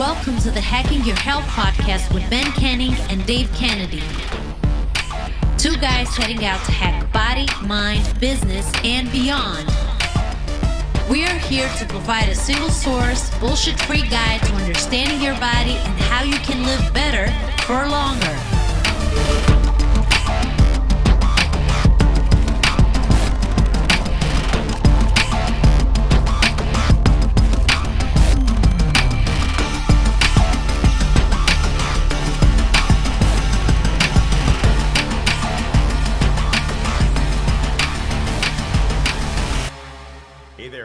Welcome to the Hacking Your Health podcast with Ben Canning and Dave Kennedy. Two guys heading out to hack body, mind, business, and beyond. We are here to provide a single source, bullshit-free guide to understanding your body and how you can live better for longer.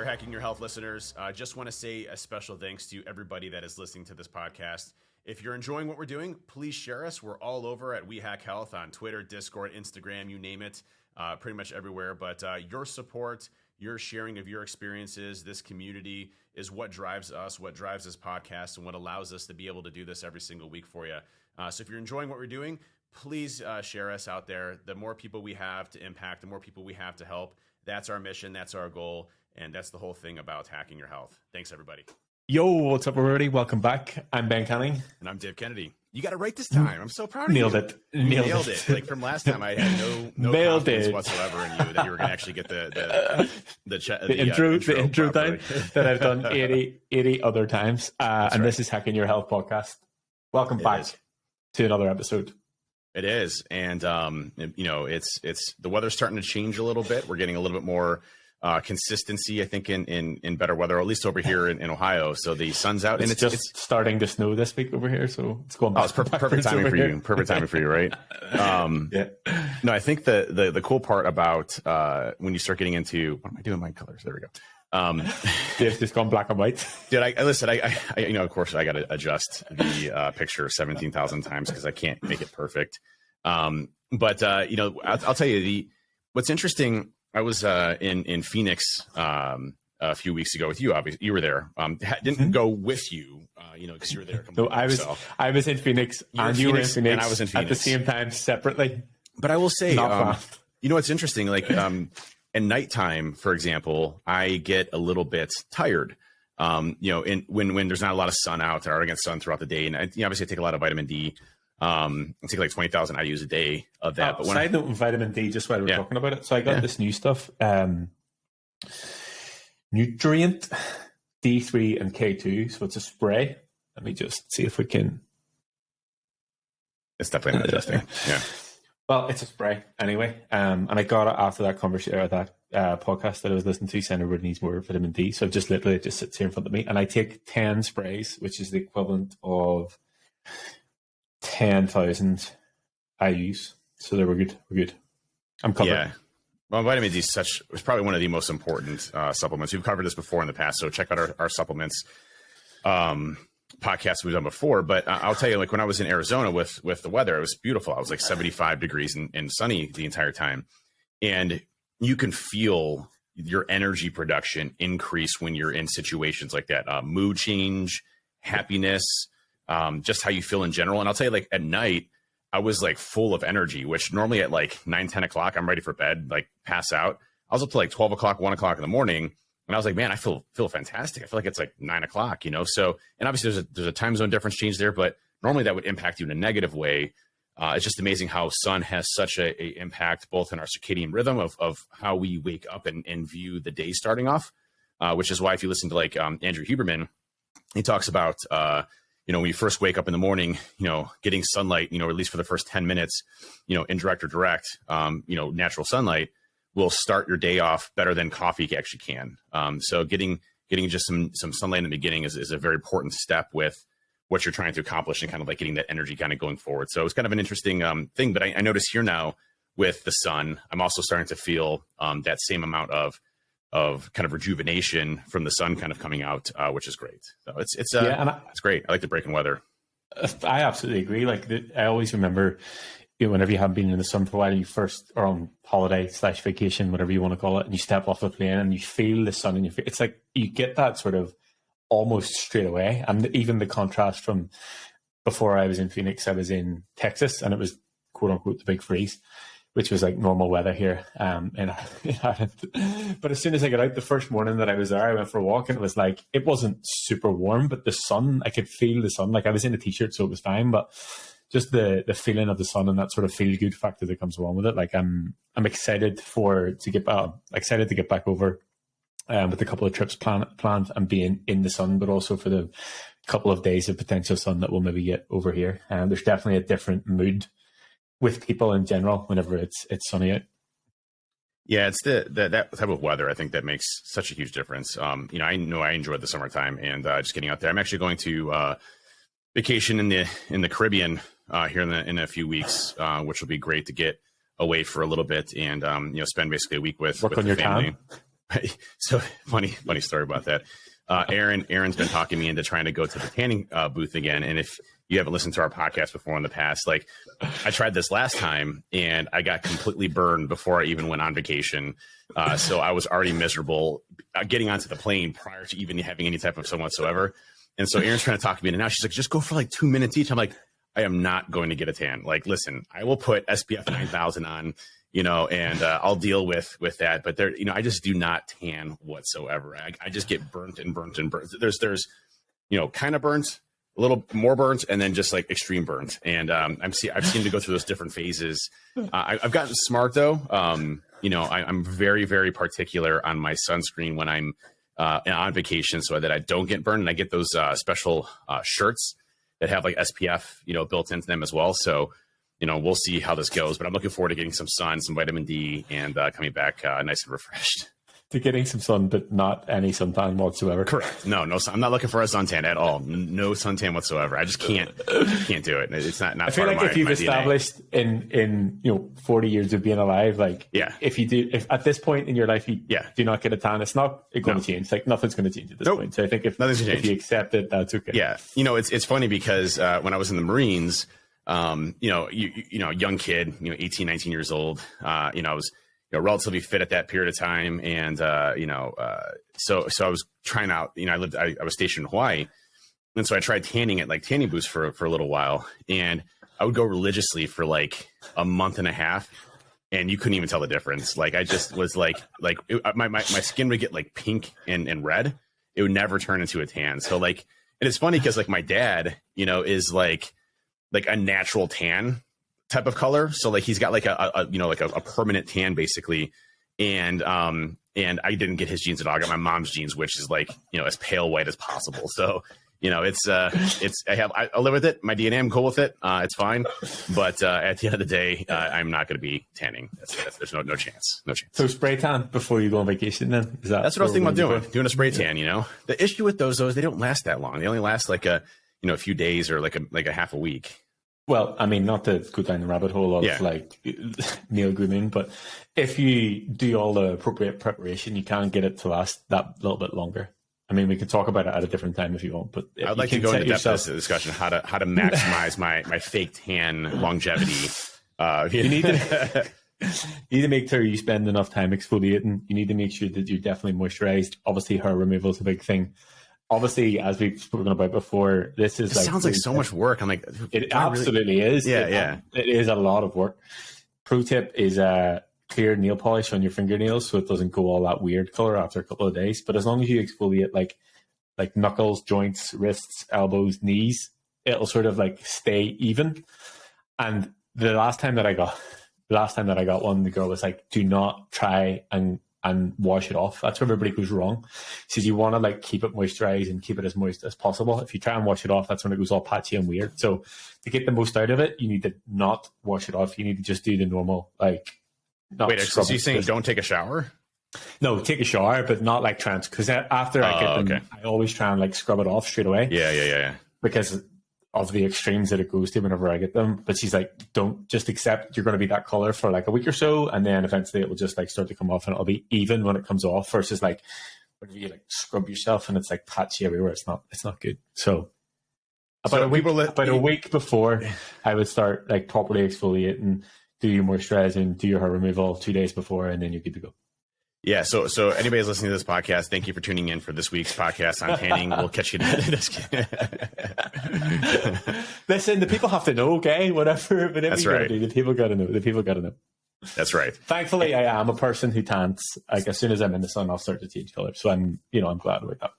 Hacking Your Health listeners, just want to say a special thanks to everybody that is listening to this podcast. If you're enjoying what we're doing, please share us. We're all over at We Hack Health on Twitter, Discord, Instagram, you name it, pretty much everywhere. But your support, your sharing of your experiences, this community is what drives us, what drives this podcast, and what allows us to be able to do this every single week for you. So if you're enjoying what we're doing, please share us out there. The more people we have to impact, the more people we have to help. That's our mission. That's our goal. And that's the whole thing about hacking your health. Thanks, everybody. Yo, what's up, everybody? Welcome back. I'm Ben Canning. And I'm Dave Kennedy. You got it right this time. I'm so proud of you. Nailed it. Like from last time, I had no confidence whatsoever in you that you were going to actually get the intro time that I've done 80 other times. And this is Hacking Your Health podcast. Welcome back to another episode. It is. And, it's the weather's starting to change a little bit. We're getting a little bit more consistency, I think, in better weather, or at least over here in Ohio. So the sun's out, and it's starting to snow this week over here. So it's going back. Oh, it's perfect timing for you. Perfect timing for you, right? Yeah. No, I think the cool part about when you start getting into, what am I doing? My colors. There we go. It's just gone black and white. Dude, I listen. I of course, I got to adjust the picture 17,000 times because I can't make it perfect. But I'll tell you what's interesting. I was in Phoenix a few weeks ago with you. Obviously, you were there. Didn't go with you, because you were there. No, I was in Phoenix, and you were in Phoenix, and I was in Phoenix at the same time, separately. But I will say, it's interesting. Like at nighttime, for example, I get a little bit tired. When there's not a lot of sun out, or I get sun throughout the day, and obviously I take a lot of vitamin D. I take like 20,000 IUs a day of that. But side note on vitamin D, just while we're talking about it. So I got this new stuff, Nutrient D3 and K2. So it's a spray. Let me just see if we can. It's definitely not adjusting. Yeah. Well, it's a spray anyway. And I got it after that conversation or that podcast that I was listening to, saying everybody needs more vitamin D. So it just sits here in front of me, and I take 10 sprays, which is the equivalent of 10,000 IUs. So there, we're good. I'm covered. Yeah. Well, vitamin D is probably one of the most important supplements. We've covered this before in the past, so check out our supplements podcasts we've done before. But I'll tell you, like when I was in Arizona with the weather, it was beautiful. I was like 75 degrees and sunny the entire time. And you can feel your energy production increase when you're in situations like that. Mood change, happiness, just how you feel in general. And I'll tell you, like at night, I was like full of energy, which normally at like 9-10 o'clock, I'm ready for bed, like pass out. I was up to like 12 o'clock, 1 o'clock in the morning. And I was like, man, I feel fantastic. I feel like it's like 9 o'clock, So, and obviously there's a time zone difference change there, but normally that would impact you in a negative way. It's just amazing how sun has such a impact both in our circadian rhythm of how we wake up and view the day starting off, which is why if you listen to like Andrew Huberman, he talks about, when you first wake up in the morning, getting sunlight, at least for the first 10 minutes, indirect or direct, natural sunlight will start your day off better than coffee actually can. So getting just some sunlight in the beginning is a very important step with what you're trying to accomplish and kind of like getting that energy kind of going forward. So it's kind of an interesting thing, but I notice here now with the sun, I'm also starting to feel that same amount of kind of rejuvenation from the sun kind of coming out, which is great. So it's great. I like the break in weather. I absolutely agree. Like I always remember, whenever you haven't been in the sun for a while, and you first are on holiday / vacation, whatever you want to call it, and you step off the plane and you feel the sun in your face. It's like you get that sort of almost straight away. And even the contrast from before I was in Phoenix, I was in Texas, and it was quote unquote the big freeze, which was like normal weather here in Ireland. But as soon as I got out the first morning that I was there, I went for a walk, and it was like, it wasn't super warm, but the sun, I could feel the sun. Like, I was in a t-shirt, so it was fine, but just the feeling of the sun and that sort of feel good factor that comes along with it. Like, I'm excited to get back over with a couple of trips planned and being in the sun, but also for the couple of days of potential sun that we'll maybe get over here. There's definitely a different mood with people in general whenever it's sunny out. Yeah, it's that type of weather, I think, that makes such a huge difference. I know I enjoyed the summertime and just getting out there. I'm actually going to vacation in the Caribbean here in a few weeks, which will be great to get away for a little bit and spend basically a week with on the your family. So funny story about that. Aaron's been talking me into trying to go to the tanning booth again. And if you haven't listened to our podcast before in the past, like, I tried this last time and I got completely burned before I even went on vacation. So I was already miserable getting onto the plane prior to even having any type of sun whatsoever. And so Aaron's trying to talk me into, now she's like, just go for like 2 minutes each. I'm like, I am not going to get a tan. Like, listen, I will put SPF 9000 on, and I'll deal with that. But there, I just do not tan whatsoever. I just get burnt and burnt and burnt. There's kind of burnt, a little more burnt, and then just like extreme burnt. And I've seen to go through those different phases. I've gotten smart though. I'm very, very particular on my sunscreen when I'm on vacation, so that I don't get burned. And I get those special shirts that have like SPF, built into them as well. So, we'll see how this goes, but I'm looking forward to getting some sun, some vitamin D, and coming back nice and refreshed. To getting some sun, but not any suntan whatsoever. Correct. No, I'm not looking for a suntan at all. No suntan whatsoever. I just can't do it. It's not. I feel like if you've established in 40 years of being alive, like, yeah, if at this point in your life you do not get a tan, it's not going to change. Like, nothing's going to change at this point. So I think if you accept it, that's okay. Yeah, it's funny because when I was in the Marines, young kid, 18, 19 years old, I was relatively fit at that period of time. And, so I was trying out, I was stationed in Hawaii. And so I tried tanning at like tanning booths for a little while, and I would go religiously for like a month and a half, and you couldn't even tell the difference. Like, I just was my skin would get like pink and red. It would never turn into a tan. So like, and it's funny because like my dad, is like a natural tan type of color. So like, he's got like a permanent tan basically. And I didn't get his genes at all. I got my mom's genes, which is like, as pale white as possible. So, I live with it. My DNA, I'm cool with it. It's fine. But at the end of the day, I'm not going to be tanning. There's no chance. No chance. So spray tan before you go on vacation then? That's what I was thinking about doing a spray tan, The issue with those, they don't last that long. They only last like a few days or like a half a week. Well, I mean, not to go down the rabbit hole of like meal grooming, but if you do all the appropriate preparation, you can get it to last that little bit longer. I mean, we can talk about it at a different time if you want, but I'd like to go into depth of the discussion how to maximize my fake tan longevity. You need to make sure you spend enough time exfoliating. You need to make sure that you're definitely moisturized. Obviously, hair removal is a big thing. Obviously, as we've spoken about before, this is sounds like so much work. I'm like, it absolutely is. Yeah, it is a lot of work. Pro tip is clear nail polish on your fingernails so it doesn't go all that weird color after a couple of days. But as long as you exfoliate like knuckles, joints, wrists, elbows, knees, it'll sort of like stay even. And the last time that I got one, the girl was like, do not try and wash it off. That's where everybody goes wrong. She says you want to like keep it moisturized and keep it as moist as possible. If you try and wash it off, that's when it goes all patchy and weird. So to get the most out of it, you need to not wash it off. You need to just do the normal, like, wait, so you're saying don't take a shower? No, take a shower, but not like because after I get them, I always try and like scrub it off straight away. Yeah. Because of the extremes that it goes to whenever I get them. But she's like, don't just accept you're going to be that color for like a week or so, and then eventually it will just like start to come off and it'll be even when it comes off, versus like whenever you like scrub yourself and it's like patchy everywhere. It's not good. So about a week before I would start like properly exfoliating, do your moisturizing, do your hair removal 2 days before, and then you're good to go. Yeah, so anybody's listening to this podcast, thank you for tuning in for this week's podcast on tanning. We'll catch you next. Listen, the people have to know, okay? Whatever That's you right. Do, the people got to know. That's right. Thankfully, I am a person who tans. Like as soon as I'm in the sun, I'll start to change color. So I'm glad about that.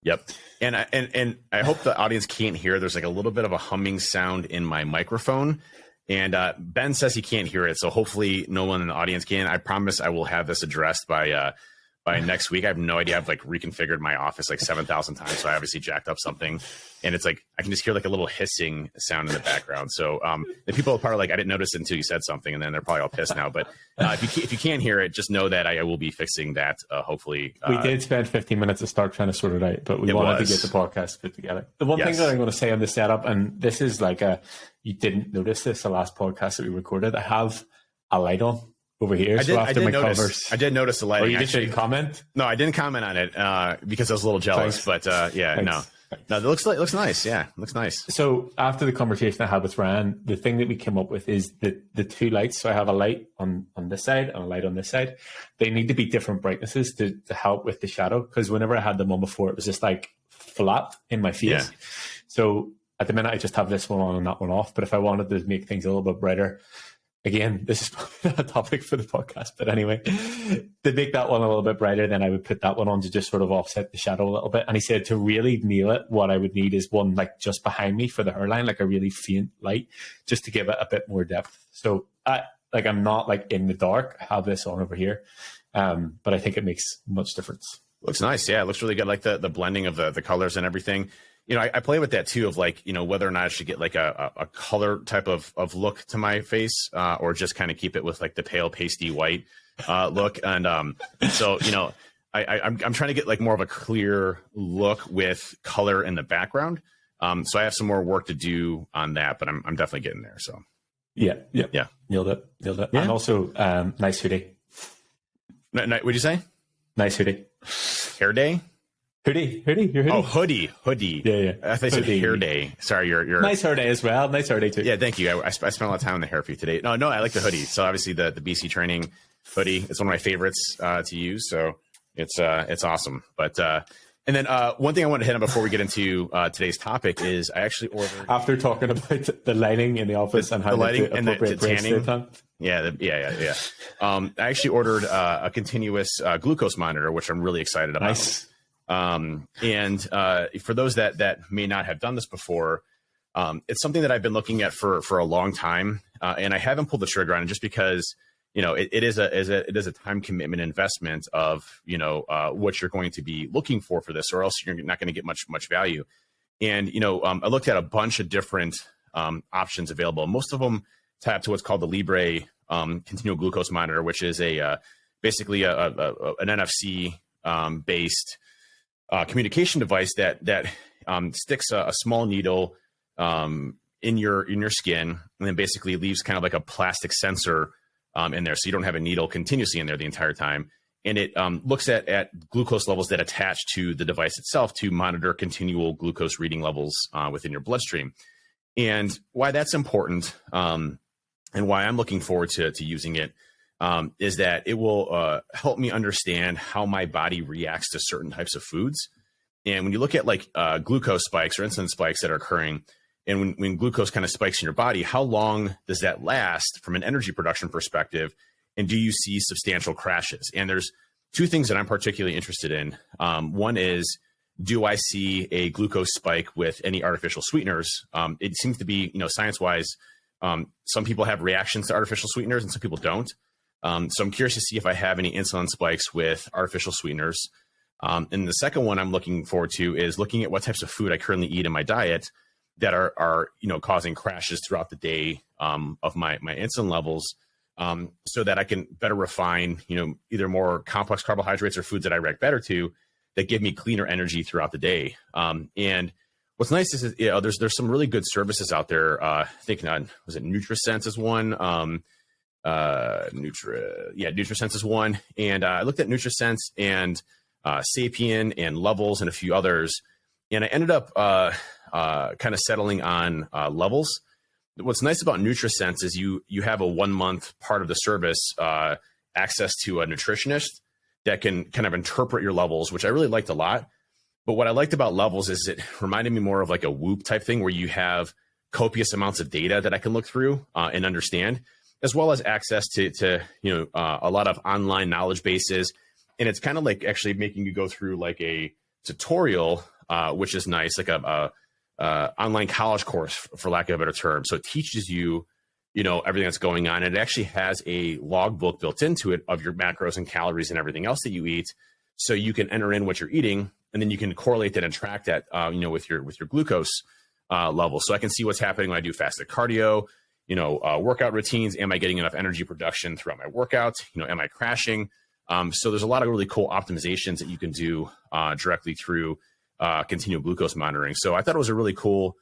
Yep. And I hope the audience can't hear. There's like a little bit of a humming sound in my microphone. And Ben says he can't hear it. So hopefully no one in the audience can. I promise I will have this addressed by next week. I have no idea. I've like reconfigured my office like 7,000 times. So I obviously jacked up something, and it's like, I can just hear like a little hissing sound in the background. So the people are probably like, I didn't notice it until you said something, and then they're probably all pissed now. But if you can't hear it, just know that I will be fixing that. Hopefully. We did spend 15 minutes to start trying to sort it out, but we wanted to get the podcast put together. The one thing that I'm going to say on the setup, and this is like you didn't notice this the last podcast that we recorded, I have a light on over here. I did notice the lighting. You just didn't comment? No, I didn't comment on it because I was a little jealous. Thanks. But Thanks. No, it looks nice. Yeah, it looks nice. So after the conversation I had with Ryan, the thing that we came up with is the two lights. So I have a light on this side and a light on this side. They need to be different brightnesses to help with the shadow, because whenever I had them on before, it was just like flat in my face. Yeah. So at the minute, I just have this one on and that one off. But if I wanted to make things a little bit brighter, again, this is probably not a topic for the podcast, but anyway, to make that one a little bit brighter, then I would put that one on to just sort of offset the shadow a little bit. And he said to really nail it, what I would need is one like just behind me for the hairline, like a really faint light, just to give it a bit more depth. So I'm not like in the dark. I have this on over here, but I think it makes much difference. Looks nice. Yeah, it looks really good. Like the blending of the colors and everything. I play with that too, of like, whether or not I should get like a color type of look to my face, or just kind of keep it with like the pale pasty white look. And so, I'm trying to get like more of a clear look with color in the background. So I have some more work to do on that, but I'm definitely getting there. So yeah. Nailed it. Yeah. And also nice hoodie. What'd you say? Nice hoodie. Hair day? Hoodie. Your hoodie. Oh, hoodie. Yeah. I thought you said hair day. Sorry, you're nice hair day as well. Nice hair day too. Yeah, thank you. I spent a lot of time on the hair for you today. No, I like the hoodie. So obviously the BC Training hoodie, it's one of my favorites to use. So it's awesome. But and then one thing I want to hit on before we get into today's topic is I actually ordered, after talking about the lighting in the office and how the lighting and the tanning. Yeah. I actually ordered a continuous glucose monitor, which I'm really excited about. Nice. And for those that may not have done this before, it's something that I've been looking at for a long time, and I haven't pulled the trigger on it just because it is a time commitment investment of what you're going to be looking for this, or else you're not going to get much value. And I looked at a bunch of different options available. Most of them tap to what's called the Libre continual glucose monitor, which is basically an NFC based communication device that sticks a small needle in your skin, and then basically leaves kind of like a plastic sensor in there, so you don't have a needle continuously in there the entire time. And it looks at glucose levels that attach to the device itself to monitor continual glucose reading levels within your bloodstream. And why that's important, and why I'm looking forward to using it, is that it will help me understand how my body reacts to certain types of foods. And when you look at like glucose spikes or insulin spikes that are occurring, and when glucose kind of spikes in your body, how long does that last from an energy production perspective? And do you see substantial crashes? And there's two things that I'm particularly interested in. One is, do I see a glucose spike with any artificial sweeteners? It seems to be, science-wise, some people have reactions to artificial sweeteners and some people don't. So I'm curious to see if I have any insulin spikes with artificial sweeteners. And the second one I'm looking forward to is looking at what types of food I currently eat in my diet that are causing crashes throughout the day of my insulin levels, so that I can better refine, either more complex carbohydrates or foods that I react better to that give me cleaner energy throughout the day. And what's nice is, there's some really good services out there. I think, was it NutriSense is one? NutriSense is one. And I looked at NutriSense and Sapien and Levels and a few others, and I ended up kind of settling on Levels. What's nice about NutriSense is you have a 1 month part of the service, access to a nutritionist that can kind of interpret your levels, which I really liked a lot. But what I liked about Levels is it reminded me more of like a Whoop type thing, where you have copious amounts of data that I can look through and understand. as well as access to a lot of online knowledge bases. And it's kind of like actually making you go through like a tutorial, which is nice, like a online college course, for lack of a better term. So it teaches you, everything that's going on. And it actually has a logbook built into it of your macros and calories and everything else that you eat. So you can enter in what you're eating, and then you can correlate that and track that, with your glucose level. So I can see what's happening when I do fasted cardio, workout routines. Am I getting enough energy production throughout my workouts? Am I crashing? So there's a lot of really cool optimizations that you can do directly through continual glucose monitoring. So I thought it was a really cool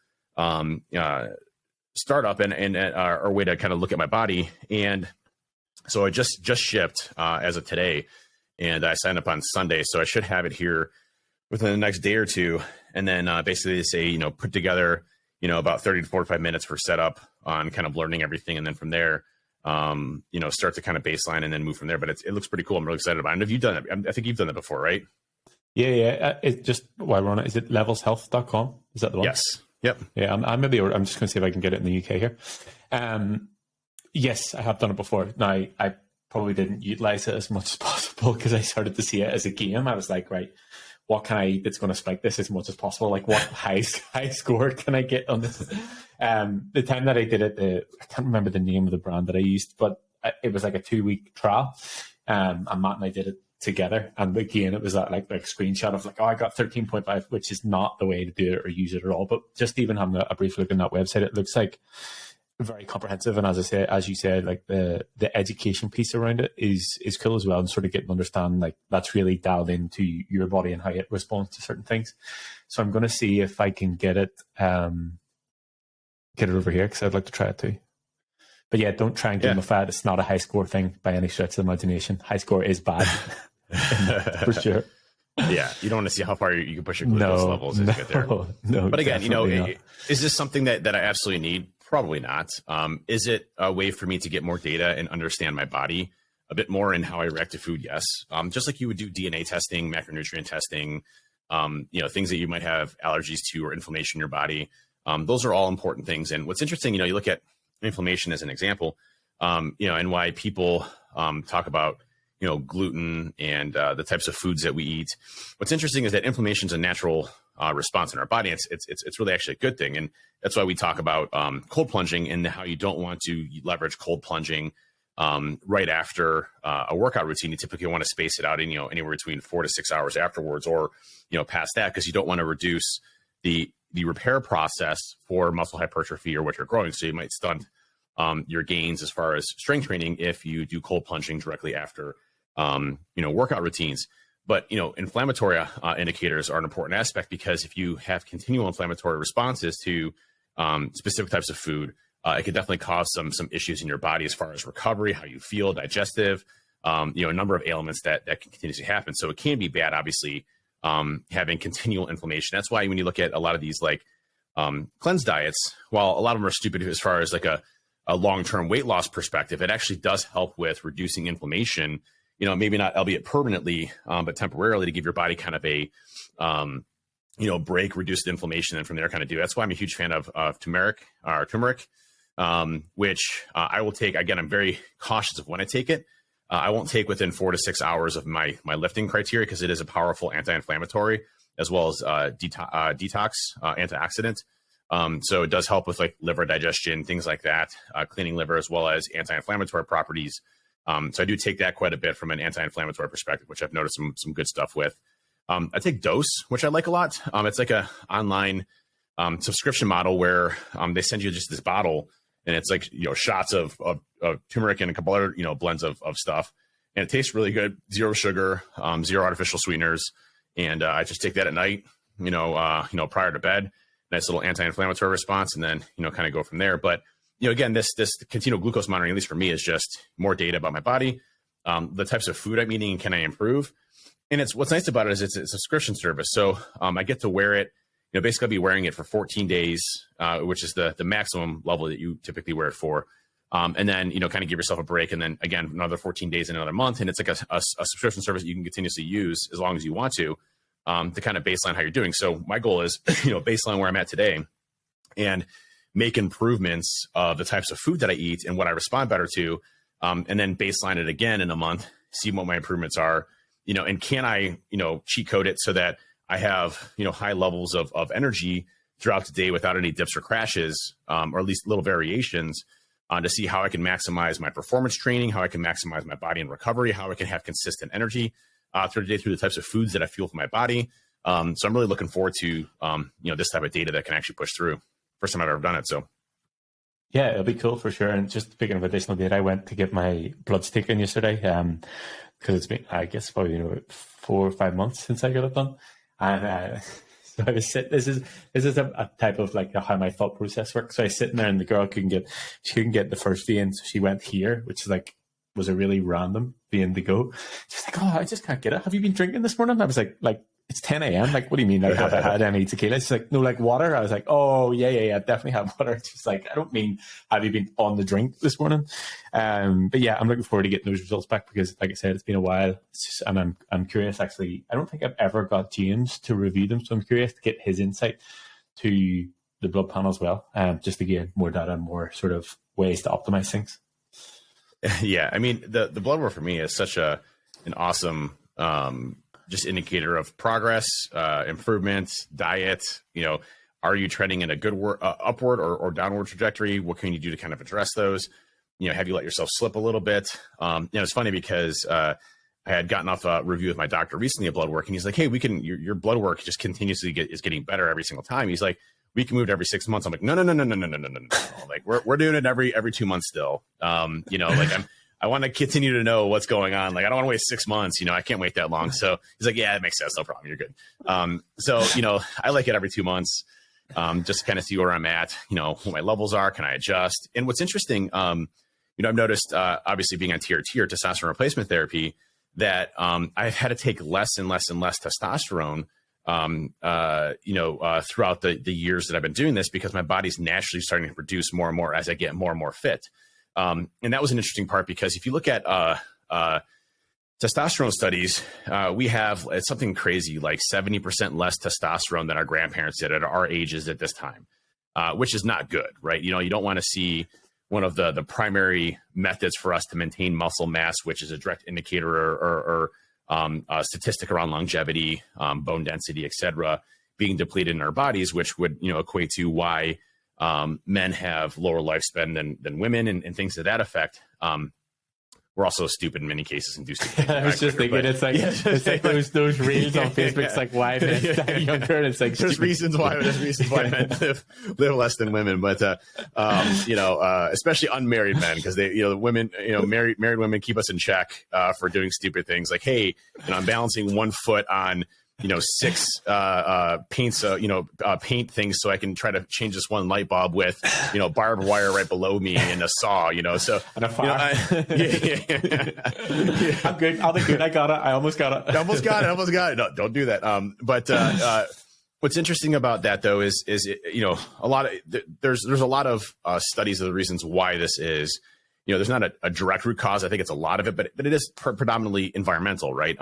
startup and a way to kind of look at my body. And so I just shipped as of today, and I signed up on Sunday. So I should have it here within the next day or two. And then basically they say, put together, about 30 to 45 minutes for setup on kind of learning everything. And then from there, start to kind of baseline and then move from there. But it looks pretty cool. I'm really excited about it. And have you done it? I think you've done it before, right? Yeah. It's just while we're on it, is it levelshealth.com? Is that the one? Yes. Yep. Yeah. I'm just going to see if I can get it in the UK here. Yes, I have done it before. Now, I probably didn't utilize it as much as possible because I started to see it as a game. I was like, right, what can I, that's going to spike this as much as possible? Like what high score can I get on this? The time that I did it, I can't remember the name of the brand that I used, but it was like a 2-week trial. And Matt and I did it together. And again, it was that like screenshot of like, oh, I got 13.5, which is not the way to do it or use it at all. But just even having a brief look in that website, it looks like very comprehensive. And as you said, like the education piece around it is cool as well, and sort of getting to understand like that's really dialed into your body and how it responds to certain things. So I'm going to see if I can get it over here, because I'd like to try it too. But yeah, don't try and gamify it. It's not a high score thing by any stretch of the imagination. High score is bad for sure. Yeah, you don't want to see how far you can push your glucose levels as you get there. No, but again, not. Is this something that I absolutely need? Probably not. Is it a way for me to get more data and understand my body a bit more and how I react to food? Yes. Just like you would do DNA testing, macronutrient testing, things that you might have allergies to or inflammation in your body. Those are all important things. And what's interesting, you look at inflammation as an example, and why people talk about gluten and the types of foods that we eat. What's interesting is that inflammation is a natural response in our body. It's really actually a good thing, and that's why we talk about cold plunging and how you don't want to leverage cold plunging right after a workout routine. You typically want to space it out in anywhere between 4 to 6 hours afterwards, or past that, because you don't want to reduce the repair process for muscle hypertrophy or what you're growing. So you might stunt your gains as far as strength training if you do cold plunging directly after workout routines. But inflammatory indicators are an important aspect, because if you have continual inflammatory responses to specific types of food, it could definitely cause some issues in your body as far as recovery, how you feel, digestive, a number of ailments that can continuously happen. So it can be bad, obviously, having continual inflammation. That's why when you look at a lot of these like cleanse diets, while a lot of them are stupid as far as like a long-term weight loss perspective, it actually does help with reducing inflammation. Maybe not, albeit permanently, but temporarily, to give your body kind of a, break, reduce the inflammation, and from there kind of do. That's why I'm a huge fan of turmeric, which I will take. Again, I'm very cautious of when I take it. I won't take within 4 to 6 hours of my lifting criteria, because it is a powerful anti-inflammatory as well as detox antioxidant. So it does help with like liver digestion, things like that, cleaning liver, as well as anti-inflammatory properties. So I do take that quite a bit from an anti-inflammatory perspective, which I've noticed some good stuff with. I take Dose, which I like a lot. It's like a online subscription model where they send you just this bottle, and it's like shots of turmeric and a couple other blends of stuff, and it tastes really good. 0 sugar, 0 artificial sweeteners, and I just take that at night, prior to bed. Nice little anti-inflammatory response, and then kind of go from there. But again, this continual glucose monitoring, at least for me, is just more data about my body, the types of food I'm eating, and can I improve? And what's nice about it is it's a subscription service. So I get to wear it, basically I'll be wearing it for 14 days, which is the maximum level that you typically wear it for. And then, kind of give yourself a break. And then again, another 14 days in another month. And it's like a subscription service that you can continuously use as long as you want to kind of baseline how you're doing. So my goal is, baseline where I'm at today. And make improvements of the types of food that I eat and what I respond better to, and then baseline it again in a month, see what my improvements are, and can I, cheat code it so that I have, high levels of energy throughout the day without any dips or crashes, or at least little variations, to see how I can maximize my performance training, how I can maximize my body and recovery, how I can have consistent energy through the day through the types of foods that I fuel for my body. So I'm really looking forward to, this type of data that can actually push through. First time I've ever done it. So. Yeah, it'll be cool for sure. And just speaking of additional data, I went to get my bloods taken yesterday because it's been, I guess, probably 4 or 5 months since I got it done. And so I was sitting, this is a type of like how my thought process works. So I was sitting there and the girl couldn't get the first vein. So she went here, which is like, was a really random vein to go. She's like, oh, I just can't get it. Have you been drinking this morning? I was like, it's 10 a.m. Like, what do you mean? Like, have I had any tequila? She's like, no, like water. I was like, oh, yeah, definitely have water. She's like, I don't mean, have you been on the drink this morning? But yeah, I'm looking forward to getting those results back because, like I said, it's been a while. And I'm curious, actually. I don't think I've ever got James to review them. So I'm curious to get his insight to the blood panel as well, just to get more data and more sort of ways to optimize things. Yeah, I mean, the blood work for me is such an awesome just indicator of progress, improvements, diet. Are you trending in a good upward or downward trajectory? What can you do to kind of address those? Have you let yourself slip a little bit? It's funny because I had gotten off a review with my doctor recently of blood work, and he's like, "Hey, your blood work just continuously is getting better every single time." He's like, "We can move it every 6 months." I'm like, no. Like we're doing it every 2 months still. I want to continue to know what's going on. Like, I don't want to wait 6 months. I can't wait that long. So he's like, yeah, it makes sense. No problem. You're good. So I like it every 2 months, just to kind of see where I'm at, what my levels are. Can I adjust? And what's interesting, I've noticed, obviously being on TRT or testosterone replacement therapy, that I've had to take less and less and less testosterone, throughout the years that I've been doing this, because my body's naturally starting to produce more and more as I get more and more fit. And that was an interesting part because if you look at testosterone studies, we have something crazy like 70% less testosterone than our grandparents did at our ages at this time, which is not good, right? You don't want to see one of the primary methods for us to maintain muscle mass, which is a direct indicator or a statistic around longevity, bone density, et cetera, being depleted in our bodies, which would equate to why men have lower lifespan than women and things to that effect. We're also stupid in many cases and do stupid things. I was just thinking, it's like those reels on Facebook. It's like why men die younger, and it's like there's reasons why men live less than women, but especially unmarried men, because they women married women keep us in check for doing stupid things like, hey, I'm balancing 1 foot on 6 paints, paint things so I can try to change this one light bulb with, barbed wire right below me and a saw, so. And a fire. I'm good. I'll be good. I got it. I almost got it. I almost got it. No, don't do that. But what's interesting about that though is a lot of, there's a lot of studies of the reasons why this is, there's not a direct root cause. I think it's a lot of it, but it is predominantly environmental, right?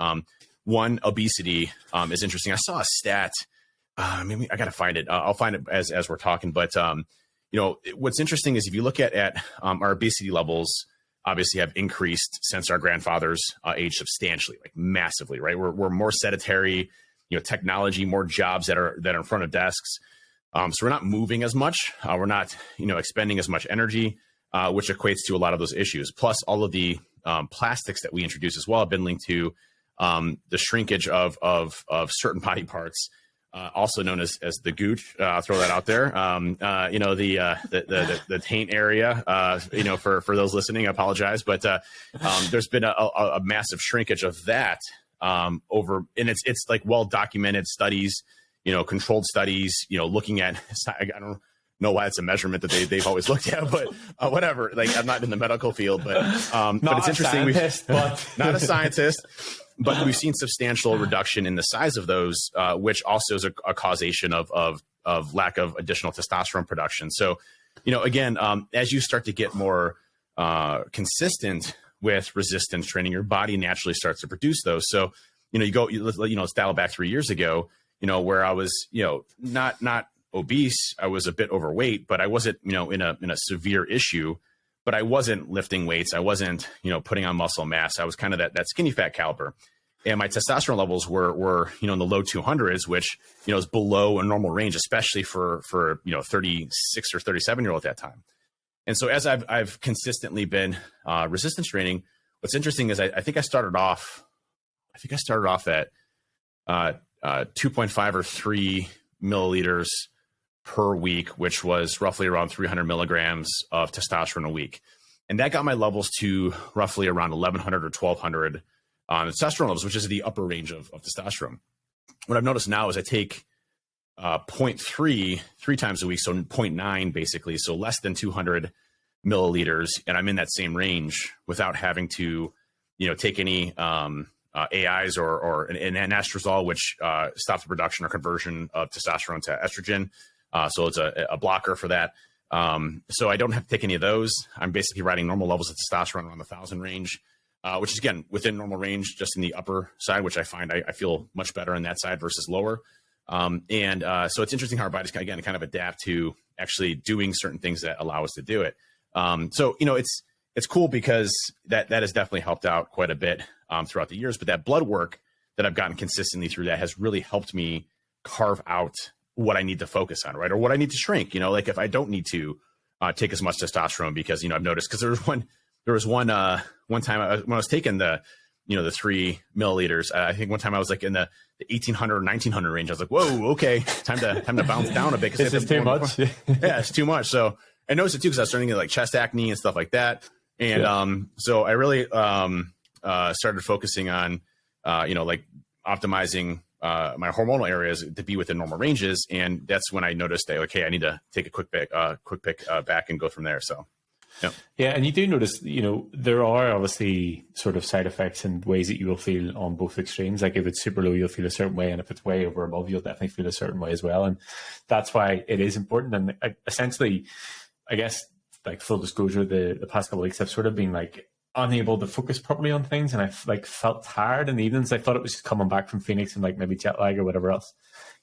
One, obesity is interesting. I saw a stat. Maybe I got to find it. I'll find it as we're talking. But what's interesting is if you look at our obesity levels, obviously have increased since our grandfathers' age substantially, like massively, right? We're more sedentary. Technology, more jobs that are in front of desks. So we're not moving as much. We're not expending as much energy, which equates to a lot of those issues. Plus, all of the plastics that we introduce as well have been linked to the shrinkage of certain body parts, also known as the gooch. I'll throw that out there. The taint area. For those listening, I apologize, but there's been a massive shrinkage of that over, and it's like well documented studies, controlled studies. Looking at, I don't know why it's a measurement that they've always looked at, but whatever. Like, I'm not in the medical field, but it's interesting. Not a scientist. But we've seen substantial reduction in the size of those, which also is a causation of lack of additional testosterone production. So, again, as you start to get more consistent with resistance training, your body naturally starts to produce those. So, let's dial back 3 years ago, where I was, not obese. I was a bit overweight, but I wasn't, in a severe issue. But I wasn't lifting weights. I wasn't, putting on muscle mass. I was kind of that skinny fat caliber. And my testosterone levels were in the low 200s, which, is below a normal range, especially for 36 or 37-year-old at that time. And so as I've consistently been resistance training, what's interesting is I think I started off at 2.5 or 3 milliliters per week, which was roughly around 300 milligrams of testosterone a week. And that got my levels to roughly around 1100 or 1200 on testosterone levels, which is the upper range of testosterone. What I've noticed now is I take 0.3 3 times a week, so 0.9 basically, so less than 200 milliliters, and I'm in that same range without having to, take any AIs or an anastrozole, which stops the production or conversion of testosterone to estrogen. So it's a blocker for that. So I don't have to take any of those. I'm basically riding normal levels of testosterone around the 1,000 range, which is, again, within normal range, just in the upper side, which I find I feel much better in that side versus lower. So it's interesting how our bodies can, again, kind of adapt to actually doing certain things that allow us to do it. So it's cool because that has definitely helped out quite a bit throughout the years. But that blood work that I've gotten consistently through that has really helped me carve out what I need to focus on, right? Or what I need to shrink, like if I don't need to take as much testosterone, because, I've noticed, because there was one time when I was taking the 3 milliliters, I think one time I was like in the 1800 or 1900 range. I was like, whoa, okay, time to bounce down a bit. This is too much. Yeah, it's too much. So I noticed it too, because I was starting to get like chest acne and stuff like that. And so I really started focusing on, like optimizing my hormonal areas to be within normal ranges. And that's when I noticed that, okay, I need to take a quick pick back and go from there. So, yeah. And you do notice, there are obviously sort of side effects and ways that you will feel on both extremes. Like if it's super low, you'll feel a certain way. And if it's way over above, you'll definitely feel a certain way as well. And that's why it is important. And essentially, I guess, like full disclosure, the past couple of weeks I've sort of been like unable to focus properly on things, and I like felt tired in the evenings. I thought it was just coming back from Phoenix and like maybe jet lag or whatever else.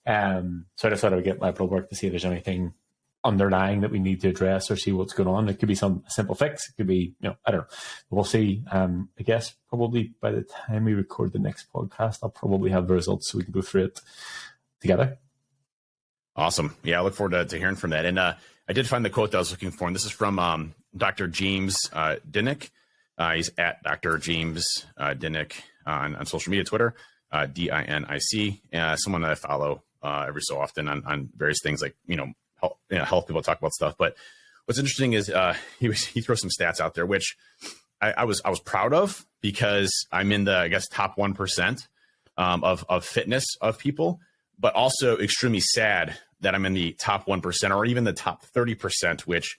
So I just thought I would get my blood work to see if there's anything underlying that we need to address or see what's going on. It could be some simple fix. It could be, I don't know. We'll see. I guess probably by the time we record the next podcast, I'll probably have the results so we can go through it together. Awesome. Yeah, I look forward to hearing from that. And I did find the quote that I was looking for, and this is from Dr. James Dinnick. He's at Dr. James Dinnick on social media, Twitter, DINIC, someone that I follow every so often on various things like, health people talk about stuff. But what's interesting is he throws some stats out there, which I was proud of, because I'm in the, I guess, top 1% of fitness of people, but also extremely sad that I'm in the top 1% or even the top 30%, which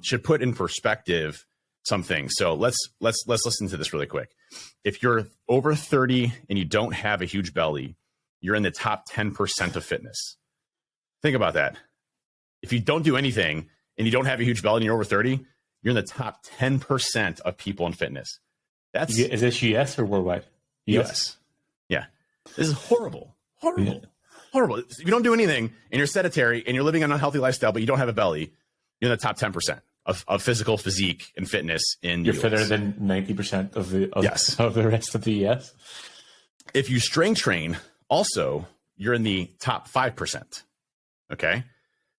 should put in perspective some things. So let's listen to this really quick. If you're over 30 and you don't have a huge belly, you're in the top 10% of fitness. Think about that. If you don't do anything and you don't have a huge belly and you're over 30, you're in the top 10% of people in fitness. Is this US or worldwide? US. Yeah. This is horrible. Yeah. Horrible. If you don't do anything and you're sedentary and you're living an unhealthy lifestyle, but you don't have a belly, you're in the top 10% of physical physique and fitness in You're the US. fitter than 90% of the rest of the US. If you strength train, also, you're in the top 5%. Okay.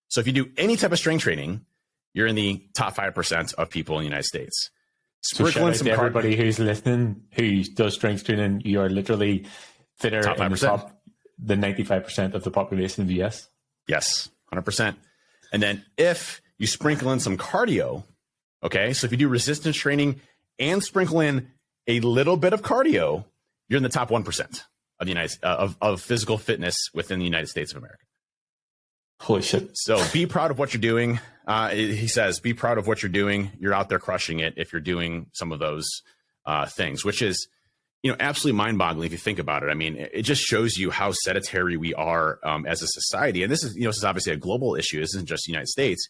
So if you do any type of strength training, you're in the top 5% of people in the United States. So shout out to everybody who's listening, who does strength training, you are literally fitter in the 95% of the population of the US. Yes, 100%. And then if you sprinkle in some cardio, okay, so if you do resistance training and sprinkle in a little bit of cardio, you're in the top 1% of the of physical fitness within the United States of America. Holy shit. So be proud of what you're doing. He says, be proud of what you're doing. You're out there crushing it if you're doing some of those things, which is, absolutely mind-boggling if you think about it. I mean, it just shows you how sedentary we are as a society. And this is, this is obviously a global issue. This isn't just the United States,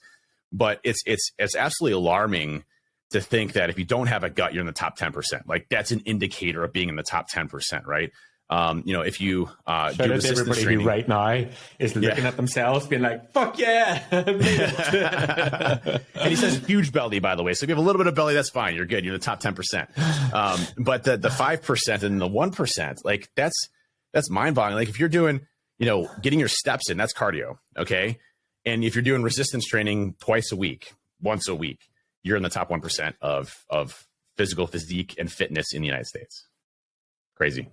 but it's absolutely alarming to think that if you don't have a gut, you're in the top 10%. Like that's an indicator of being in the top 10%, right? If you Shout do out to resistance everybody training, who right now is looking at themselves being like, fuck yeah. and he says huge belly, by the way. So if you have a little bit of belly, that's fine. You're good. You're in the top 10%. But the 5% and the 1%, like that's mind boggling. Like if you're doing, getting your steps in, that's cardio. Okay. And if you're doing resistance training once a week, you're in the top 1% of physical physique and fitness in the United States. Crazy.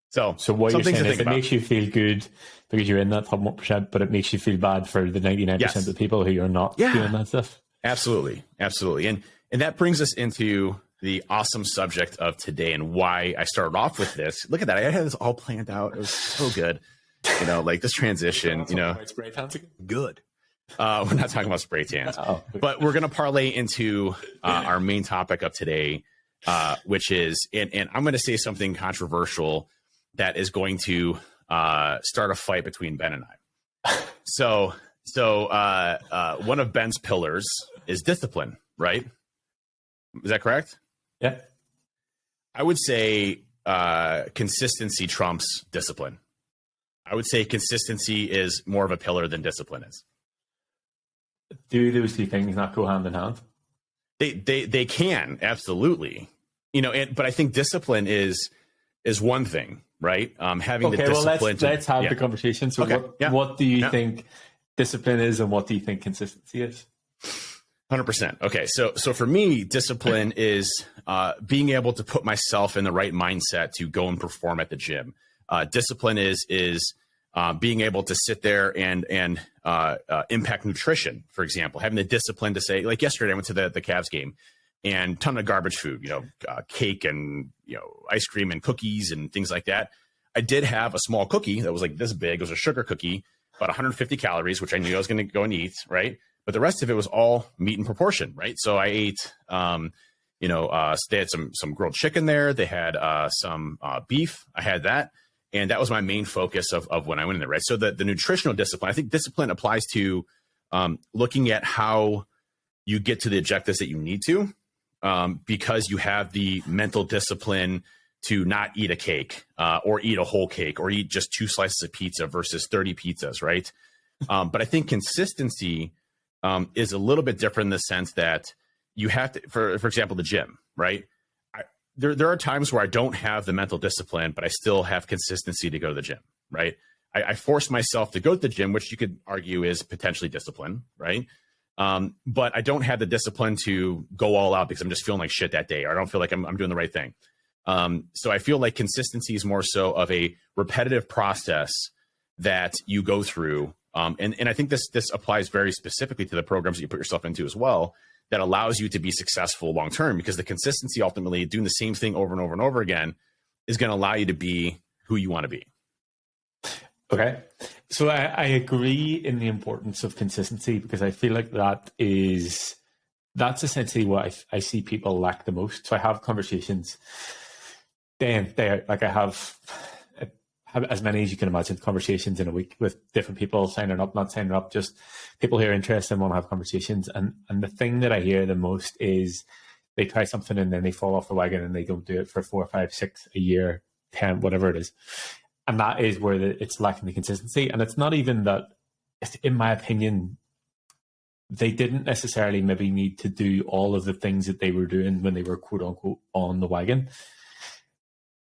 So what you're saying is it makes you feel good because you're in that top 1%, but it makes you feel bad for the 99% of the people who are not doing that stuff. Absolutely. And that brings us into the awesome subject of today and why I started off with this. Look at that. I had this all planned out. It was so good. Like this transition, Spray tans again? Good. We're not talking about spray tans, but we're going to parlay into our main topic of today, which is, and I'm going to say something controversial that is going to start a fight between Ben and I. So one of Ben's pillars is discipline, right? Is that correct? Yeah. I would say consistency trumps discipline. I would say consistency is more of a pillar than discipline is. Do those two things not go hand in hand? They can, absolutely. But I think discipline is one thing, right? Having the discipline. Let's have the conversation. So what do you think discipline is and what do you think consistency is? 100%. Okay. So for me, discipline is being able to put myself in the right mindset to go and perform at the gym. Discipline is being able to sit there and impact nutrition, for example, having the discipline to say, like yesterday, I went to the Cavs game and ton of garbage food, cake and, ice cream and cookies and things like that. I did have a small cookie that was like this big. It was a sugar cookie, about 150 calories, which I knew I was going to go and eat. Right. But the rest of it was all meat in proportion. Right. So I ate, they had some grilled chicken there. They had some beef. I had that. And that was my main focus of when I went in there, right? So the nutritional discipline, I think discipline applies to looking at how you get to the objectives that you need to, because you have the mental discipline to not eat a cake or eat a whole cake or eat just 2 slices of pizza versus 30 pizzas, right? But I think consistency is a little bit different in the sense that you have to, for example, the gym, right? There are times where I don't have the mental discipline, but I still have consistency to go to the gym, right? I force myself to go to the gym, which you could argue is potentially discipline, right? But I don't have the discipline to go all out because I'm just feeling like shit that day, or I don't feel like I'm doing the right thing. So I feel like consistency is more so of a repetitive process that you go through. And I think this applies very specifically to the programs that you put yourself into as well, that allows you to be successful long-term, because the consistency, ultimately doing the same thing over and over and over again, is going to allow you to be who you want to be. Okay. So I agree in the importance of consistency, because I feel like that's essentially what I see people lack the most. So I have conversations day in, day out. Like I have as many as you can imagine, conversations in a week with different people, signing up, not signing up, just people who are interested and want to have conversations. And the thing that I hear the most is they try something and then they fall off the wagon and they don't do it for 4, 5, 6 a year, 10, whatever it is. And that is where it's lacking the consistency. And it's not even that, in my opinion, they didn't necessarily maybe need to do all of the things that they were doing when they were quote unquote on the wagon.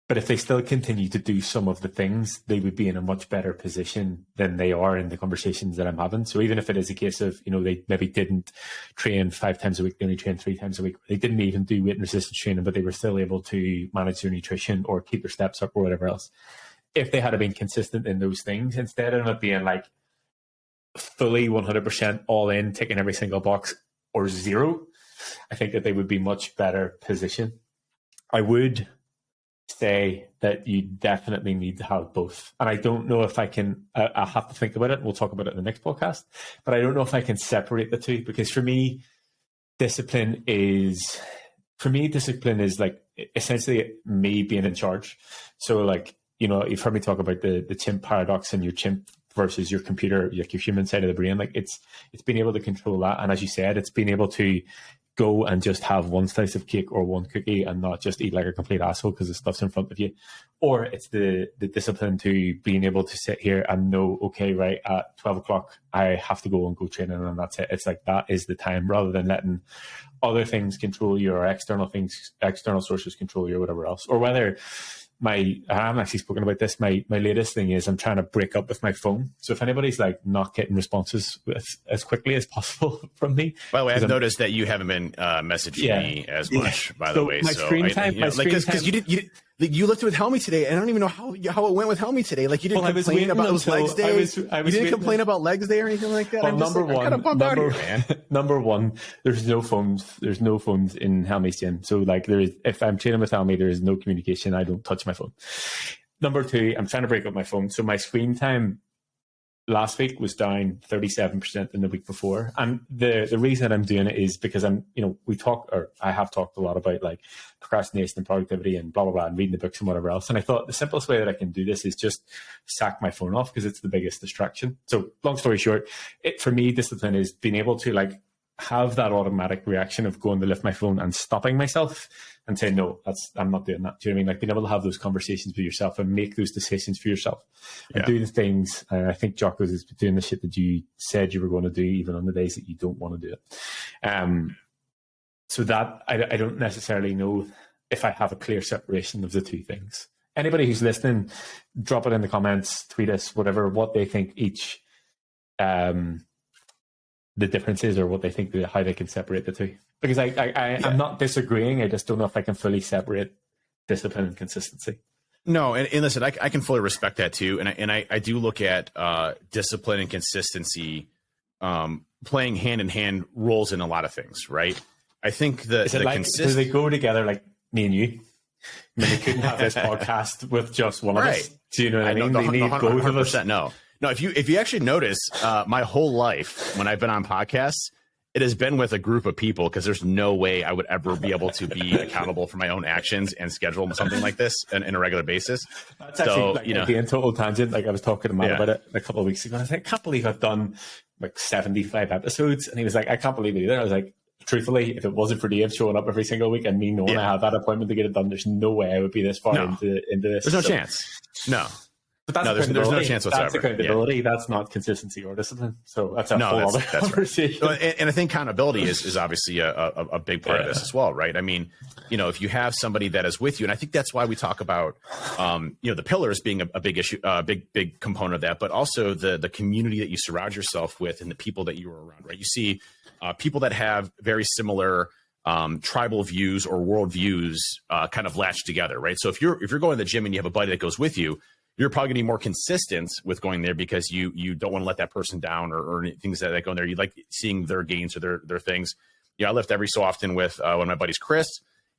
But if they still continue to do some of the things, they would be in a much better position than they are in the conversations that I'm having. So even if it is a case of, they maybe didn't train 5 times a week, they only trained 3 times a week, they didn't even do weight and resistance training, but they were still able to manage their nutrition or keep their steps up or whatever else. If they had been consistent in those things, instead of it being like fully 100% all in, ticking every single box or 0, I think that they would be much better positioned. I would say that you definitely need to have both. And I don't know if I can, I have to think about it. We'll talk about it in the next podcast, but I don't know if I can separate the two, because for me, discipline is like essentially me being in charge. So like, you've heard me talk about the chimp paradox and your chimp versus your computer, like your human side of the brain. Like it's being able to control that. And as you said, it's being able to go and just have one slice of cake or one cookie and not just eat like a complete asshole because the stuff's in front of you. Or it's the discipline to being able to sit here and know, okay, right, at 12 o'clock, I have to go and go training and that's it. It's like, that is the time, rather than letting other things control you or external sources control you or whatever else. Or whether I haven't actually spoken about this. My latest thing is I'm trying to break up with my phone. So if anybody's like not getting responses as quickly as possible from me. By the way, I've noticed that you haven't been messaging me as much. By the way, my screen time, because you lifted with Helmy today, and I don't even know how it went with Helmy today. Like you didn't complain about it was legs day. You didn't complain about legs day or anything like that. Well, number one, there's no phones. There's no phones in Helmy's gym. So like if I'm training with Helmy, there is no communication. I don't touch my phone. Number two, I'm trying to break up my phone. So my screen time last week was down 37% than the week before. And the reason that I'm doing it is because I have talked a lot about like procrastination and productivity and blah, blah, blah, and reading the books and whatever else. And I thought the simplest way that I can do this is just sack my phone off because it's the biggest distraction. So long story short, for me, discipline is being able to like have that automatic reaction of going to lift my phone and stopping myself and saying, no, I'm not doing that. Do you know what I mean? Like being able to have those conversations with yourself and make those decisions for yourself and do the things. I think Jocko's is doing the shit that you said you were going to do, even on the days that you don't want to do it. So that I don't necessarily know if I have a clear separation of the two things. Anybody who's listening, drop it in the comments, tweet us, whatever, what they think each, the differences or what they think, how they can separate the two. Because I'm not disagreeing. I just don't know if I can fully separate discipline and consistency. No, and listen, I can fully respect that too. And I do look at discipline and consistency playing hand in hand roles in a lot of things, right? I think do they go together like me and you? I mean, they couldn't have this podcast with just one of us. Do you know what I mean? They need both of us. No, if you actually notice, my whole life when I've been on podcasts, it has been with a group of people because there's no way I would ever be able to be accountable for my own actions and schedule something like this in a regular basis. That's actually being total tangent. Like I was talking to Matt about it a couple of weeks ago. And I was like, I can't believe I've done like 75 episodes. And he was like, I can't believe it either. I was like, truthfully, if it wasn't for Dave showing up every single week and me knowing I have that appointment to get it done, there's no way I would be this far into this. There's no chance. No. But that's there's no chance whatsoever. That's accountability. Yeah. That's not consistency or discipline. So that's a whole other conversation. Right. And I think accountability is obviously a big part of this as well, right? I mean, if you have somebody that is with you, and I think that's why we talk about, the pillars being a big issue, big component of that, but also the community that you surround yourself with and the people that you are around, right? You see people that have very similar tribal views or world views kind of latch together, right? So if you're going to the gym and you have a buddy that goes with you, you're probably going to be more consistent with going there because you don't want to let that person down or things that go in there. You like seeing their gains or their things. I lift every so often with one of my buddies, Chris,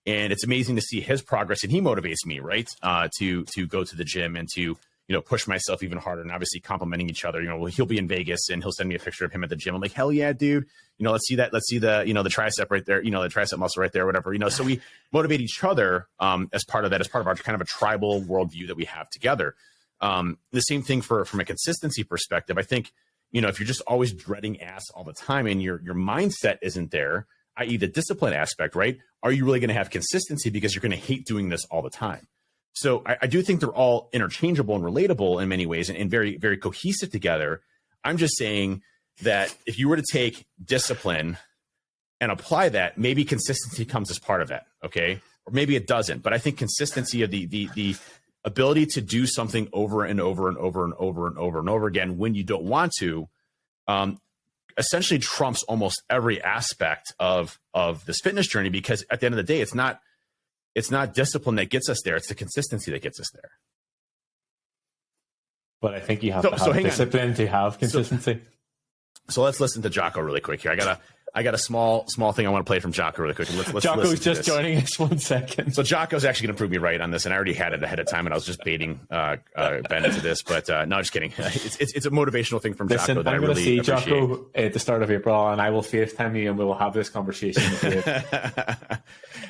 and it's amazing to see his progress, and he motivates me, right, to go to the gym and to push myself even harder, and obviously complimenting each other. He'll be in Vegas and he'll send me a picture of him at the gym. I'm like, hell yeah, dude. Let's see the the tricep right there, the tricep muscle right there, whatever. So we motivate each other as part of that, as part of our kind of a tribal worldview that we have together. The same thing from a consistency perspective. I think, if you're just always dreading ass all the time and your mindset isn't there, i.e. the discipline aspect, right? Are you really going to have consistency because you're going to hate doing this all the time? So I do think they're all interchangeable and relatable in many ways and very, very cohesive together. I'm just saying that if you were to take discipline and apply that, maybe consistency comes as part of that, okay? Or maybe it doesn't. But I think consistency of the ability to do something over and over and over and over and over and over again when you don't want to, essentially trumps almost every aspect of this fitness journey, because at the end of the day, it's not discipline that gets us there. It's the consistency that gets us there. But I think you have to have discipline to have consistency. So let's listen to Jocko really quick here. I got a small thing I want to play from Jocko really quick. Let's Jocko's just joining us 1 second. So Jocko's actually going to prove me right on this, and I already had it ahead of time, and I was just baiting Ben into this. But no, just kidding. It's a motivational thing from Jocko that I really appreciate. I'm going to see Jocko at the start of April, and I will FaceTime you, and we will have this conversation with you.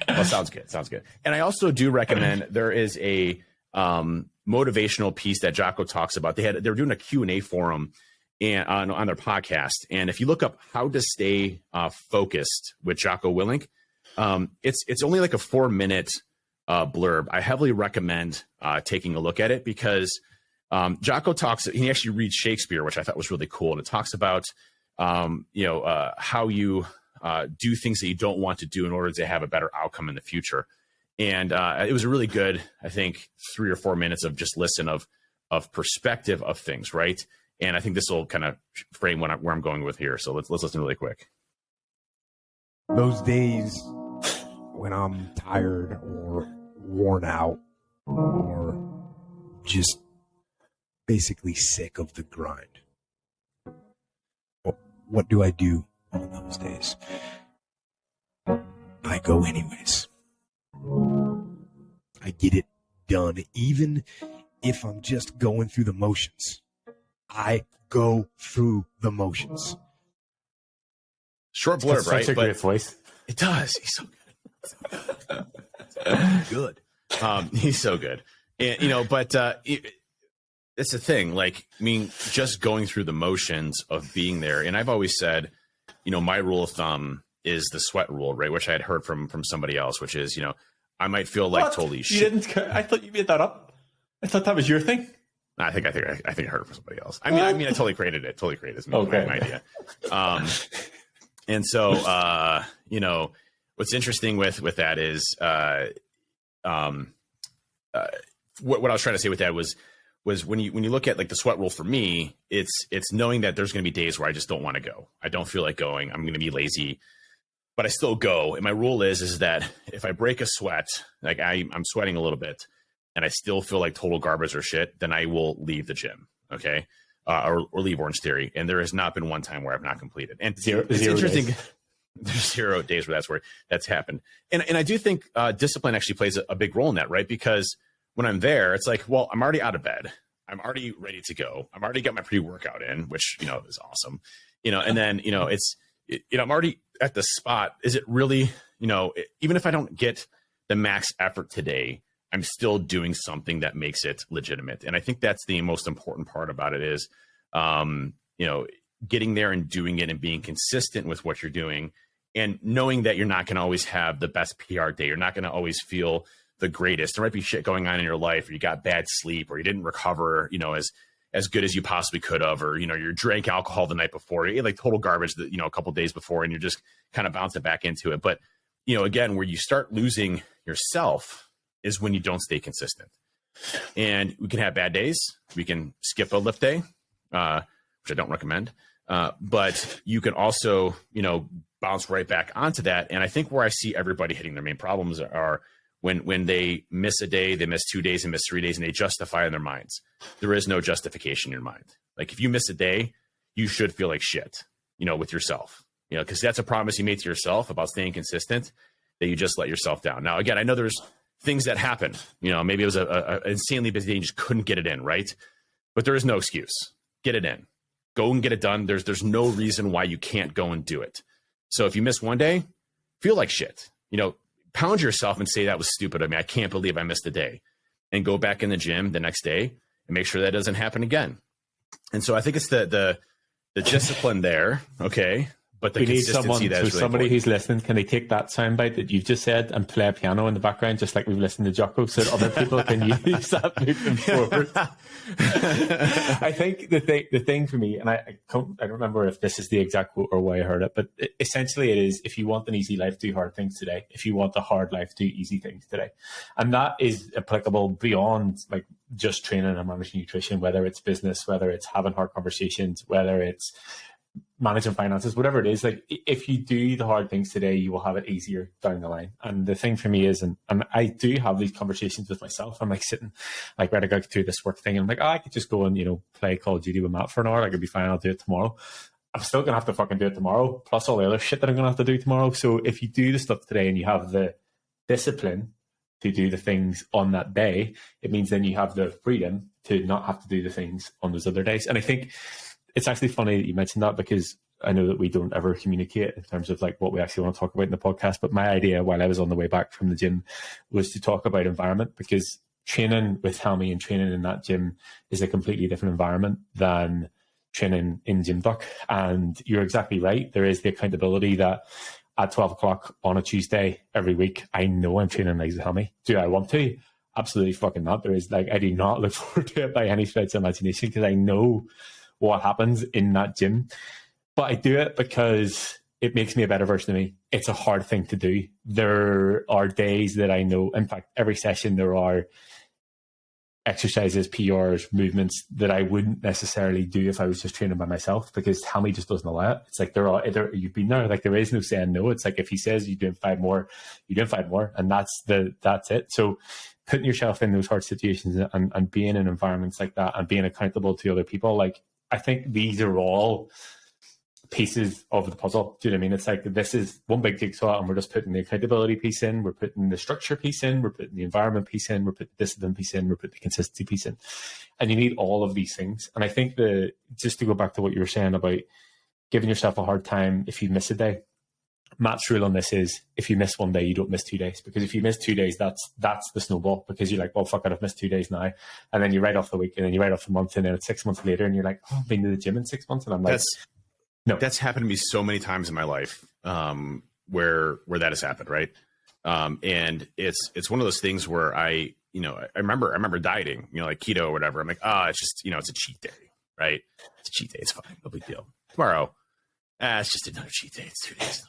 Well, sounds good. And I also do recommend, there is a motivational piece that Jocko talks about. They were doing a Q&A forum, and on their podcast. And if you look up how to stay focused with Jocko Willink, it's only like a 4-minute blurb. I heavily recommend taking a look at it because Jocko he actually reads Shakespeare, which I thought was really cool. And it talks about, how you do things that you don't want to do in order to have a better outcome in the future. And it was a really good, I think, 3 or 4 minutes of just listen of perspective of things, right? And I think this will kind of frame where I'm going with here. So let's listen really quick. Those days when I'm tired or worn out or just basically sick of the grind, what do I do on those days? I go anyways. I get it done, even if I'm just going through the motions. I go through the motions. Short blurb, right? Such a great voice. It does. He's so good. He's so good. And, but it's the thing. Like, I mean, just going through the motions of being there. And I've always said, my rule of thumb is the sweat rule, right? Which I had heard from somebody else, which is, I might feel like totally shit. I thought you made that up. I thought that was your thing. I think I heard it from somebody else. I mean, I totally created it. It's my idea. And so, what's interesting with that is, what I was trying to say with that was when you look at like the sweat rule for me, it's knowing that there's going to be days where I just don't want to go. I don't feel like going. I'm going to be lazy, but I still go. And my rule is that if I break a sweat, like I'm sweating a little bit, and I still feel like total garbage or shit, then I will leave the gym, okay? Or leave Orange Theory. And there has not been one time where I've not completed. And it's interesting. Days. There's 0 days where that's happened. And I do think discipline actually plays a big role in that, right? Because when I'm there, it's like, well, I'm already out of bed. I'm already ready to go. I'm already got my pre-workout in, which, is awesome. And then, I'm already at the spot. Is it really, even if I don't get the max effort today, I'm still doing something that makes it legitimate. And I think that's the most important part about it is, getting there and doing it and being consistent with what you're doing and knowing that you're not going to always have the best PR day. You're not going to always feel the greatest. There might be shit going on in your life, or you got bad sleep, or you didn't recover, as good as you possibly could have, or, you drank alcohol the night before, you ate like total garbage, a couple days before, and you're just kind of bouncing back into it. But, again, where you start losing yourself is when you don't stay consistent. And we can have bad days. We can skip a lift day, which I don't recommend. But you can also, bounce right back onto that. And I think where I see everybody hitting their main problems are when they miss a day, they miss 2 days, they miss 3 days, and they justify in their minds. There is no justification in your mind. Like if you miss a day, you should feel like shit, with yourself, because that's a promise you made to yourself about staying consistent, that you just let yourself down. Now, again, I know there's things that happen, maybe it was an insanely busy day and you just couldn't get it in, right? But there is no excuse. Get it in. Go and get it done. There's no reason why you can't go and do it. So if you miss one day, feel like shit. Pound yourself and say that was stupid. I mean, I can't believe I missed a day. And go back in the gym the next day and make sure that doesn't happen again. And so I think it's the discipline there, okay? But the we need consistency someone, that's so really somebody important. who's listening, can they take that soundbite that you've just said and play a piano in the background, just like we've listened to Jocko, so that other people can use that moving forward? I think the thing for me, and I don't remember if this is the exact quote or why I heard it, but essentially it is, if you want an easy life, do hard things today. If you want a hard life, do easy things today. And that is applicable beyond like just training and managing nutrition, whether it's business, whether it's having hard conversations, whether it's managing finances, whatever it is. Like if you do the hard things today, you will have it easier down the line. And the thing for me is, and I do have these conversations with myself. I'm like sitting like, right, I got to do this work thing. And I'm like, I could just go and, play Call of Duty with Matt for an hour. Like it'd be fine. I'll do it tomorrow. I'm still going to have to fucking do it tomorrow, plus all the other shit that I'm going to have to do tomorrow. So if you do the stuff today and you have the discipline to do the things on that day, it means then you have the freedom to not have to do the things on those other days. And I think it's actually funny that you mentioned that, because I know that we don't ever communicate in terms of like what we actually want to talk about in the podcast. But my idea while I was on the way back from the gym was to talk about environment, because training with Helmy and training in that gym is a completely different environment than training in Gym Duck. And you're exactly right. There is the accountability that at 12 o'clock on a Tuesday every week, I know I'm training legs with Helmy. Do I want to? Absolutely fucking not. There is like, I do not look forward to it by any stretch of imagination because I know what happens in that gym. But I do it because it makes me a better version of me. It's a hard thing to do. There are days that I know, in fact, every session there are exercises, PRs, movements that I wouldn't necessarily do if I was just training by myself because Helmy just doesn't allow it. It's like you've been there, like there is no saying no. It's like if he says you're doing 5 more, you're doing 5 more, and that's it. So putting yourself in those hard situations and being in environments like that and being accountable to other people, like I think these are all pieces of the puzzle. Do you know what I mean? It's like this is one big jigsaw and we're just putting the accountability piece in, we're putting the structure piece in, we're putting the environment piece in, we're putting the discipline piece in, we're putting the consistency piece in. And you need all of these things. And I think just to go back to what you were saying about giving yourself a hard time if you miss a day, Matt's rule on this is if you miss one day, you don't miss 2 days. Because if you miss 2 days, that's the snowball. Because you're like, well, fuck it, I've missed 2 days now. And then you write off the week, and then you write off the month, and then it's 6 months later, and you're like, oh, I've been to the gym in 6 months. And I'm like, no. That's happened to me so many times in my life where that has happened, right? And it's one of those things where I remember dieting, like keto or whatever. I'm like, it's just, it's a cheat day, right? It's a cheat day. It's fine. No big deal. Tomorrow, it's just another cheat day. It's 2 days.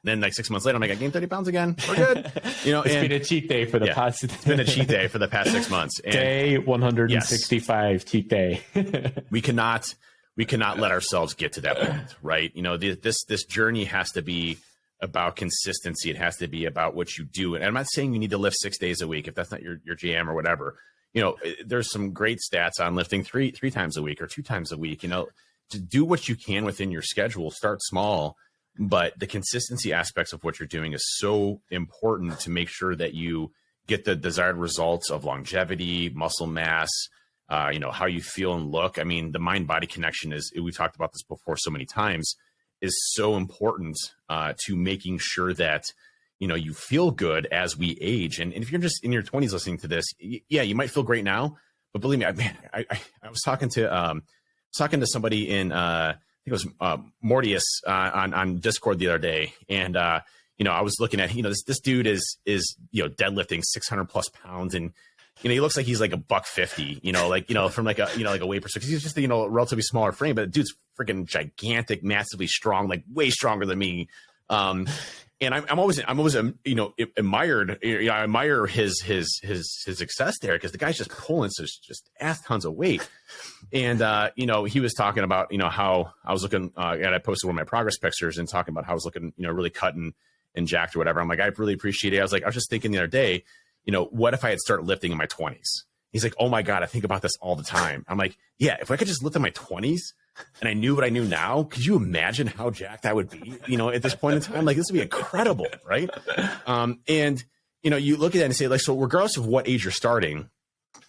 Then like 6 months later, I'm like, I gained 30 pounds again. We're good. It's been a cheat day for the past. It's been a cheat day for the past 6 months. And day 165 yes. Cheat day. We cannot let ourselves get to that point, right? This journey has to be about consistency. It has to be about what you do. And I'm not saying you need to lift 6 days a week if that's not your jam or whatever. There's some great stats on lifting three times a week or 2 times a week. To do what you can within your schedule. Start small, but the consistency aspects of what you're doing is so important to make sure that you get the desired results of longevity, muscle mass, how you feel and look. I mean, the mind-body connection we've talked about this before so many times, is so important to making sure that, you feel good as we age. And if you're just in your 20s listening to this, yeah, you might feel great now, but believe me, I was talking to somebody in, I think it was Mortius on Discord the other day. And, I was looking at, this dude is deadlifting 600 plus pounds, and, he looks like he's like $150, from like a weight perspective. He's just a relatively smaller frame, but the dude's freaking gigantic, massively strong, like way stronger than me. And I'm always admired. I admire his success there because the guy's just pulling just ass tons of weight. And he was talking about how I was looking. And I posted one of my progress pictures and talking about how I was looking, really cut and jacked or whatever. I'm like, I really appreciate it. I was just thinking the other day, what if I had started lifting in my 20s? He's like, oh my God, I think about this all the time. I'm like, yeah, if I could just lift in my 20s and I knew what I knew now, could you imagine how jacked I would be, at this point in time? Like, this would be incredible, right? And, you look at that and say, like, so regardless of what age you're starting,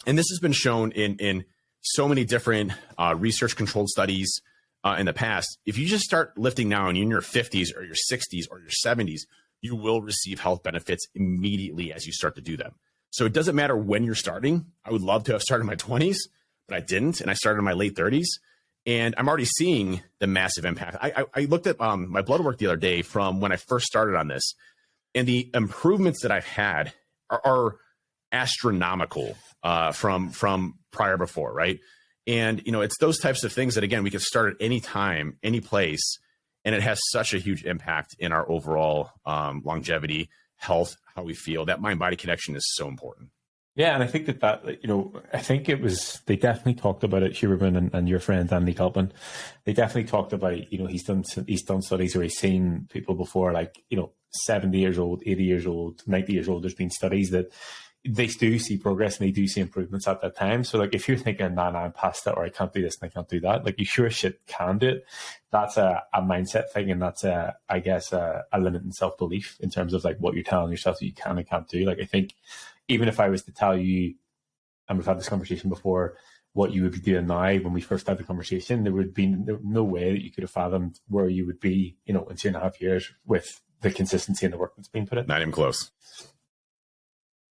and this has been shown in so many different research-controlled studies in the past, if you just start lifting now and you're in your 50s or your 60s or your 70s, you will receive health benefits immediately as you start to do them. So it doesn't matter when you're starting. I would love to have started in my 20s, but I didn't. And I started in my late 30s. And I'm already seeing the massive impact. I looked at my blood work the other day from when I first started on this. And the improvements that I've had are astronomical from prior before, right? And, it's those types of things that, again, we can start at any time, any place. And it has such a huge impact in our overall longevity, health, how we feel. That mind-body connection is so important. Yeah, and I think that I think they definitely talked about it, Huberman and your friend Andy Kalpin. They definitely talked about, he's done studies where he's seen people before, like, 70 years old, 80 years old, 90 years old. There's been studies that they do see progress and they do see improvements at that time. So like, if you're thinking, nah, I'm past that, or I can't do this and I can't do that, like, you sure as shit can do it. That's a mindset thing. And that's a limit in self-belief in terms of like what you're telling yourself that you can and can't do. Like, I think even if I was to tell you, and we've had this conversation before, what you would be doing now when we first had the conversation, there would be no way that you could have fathomed where you would be, in 2.5 years with the consistency and the work that's been put in. Not even close.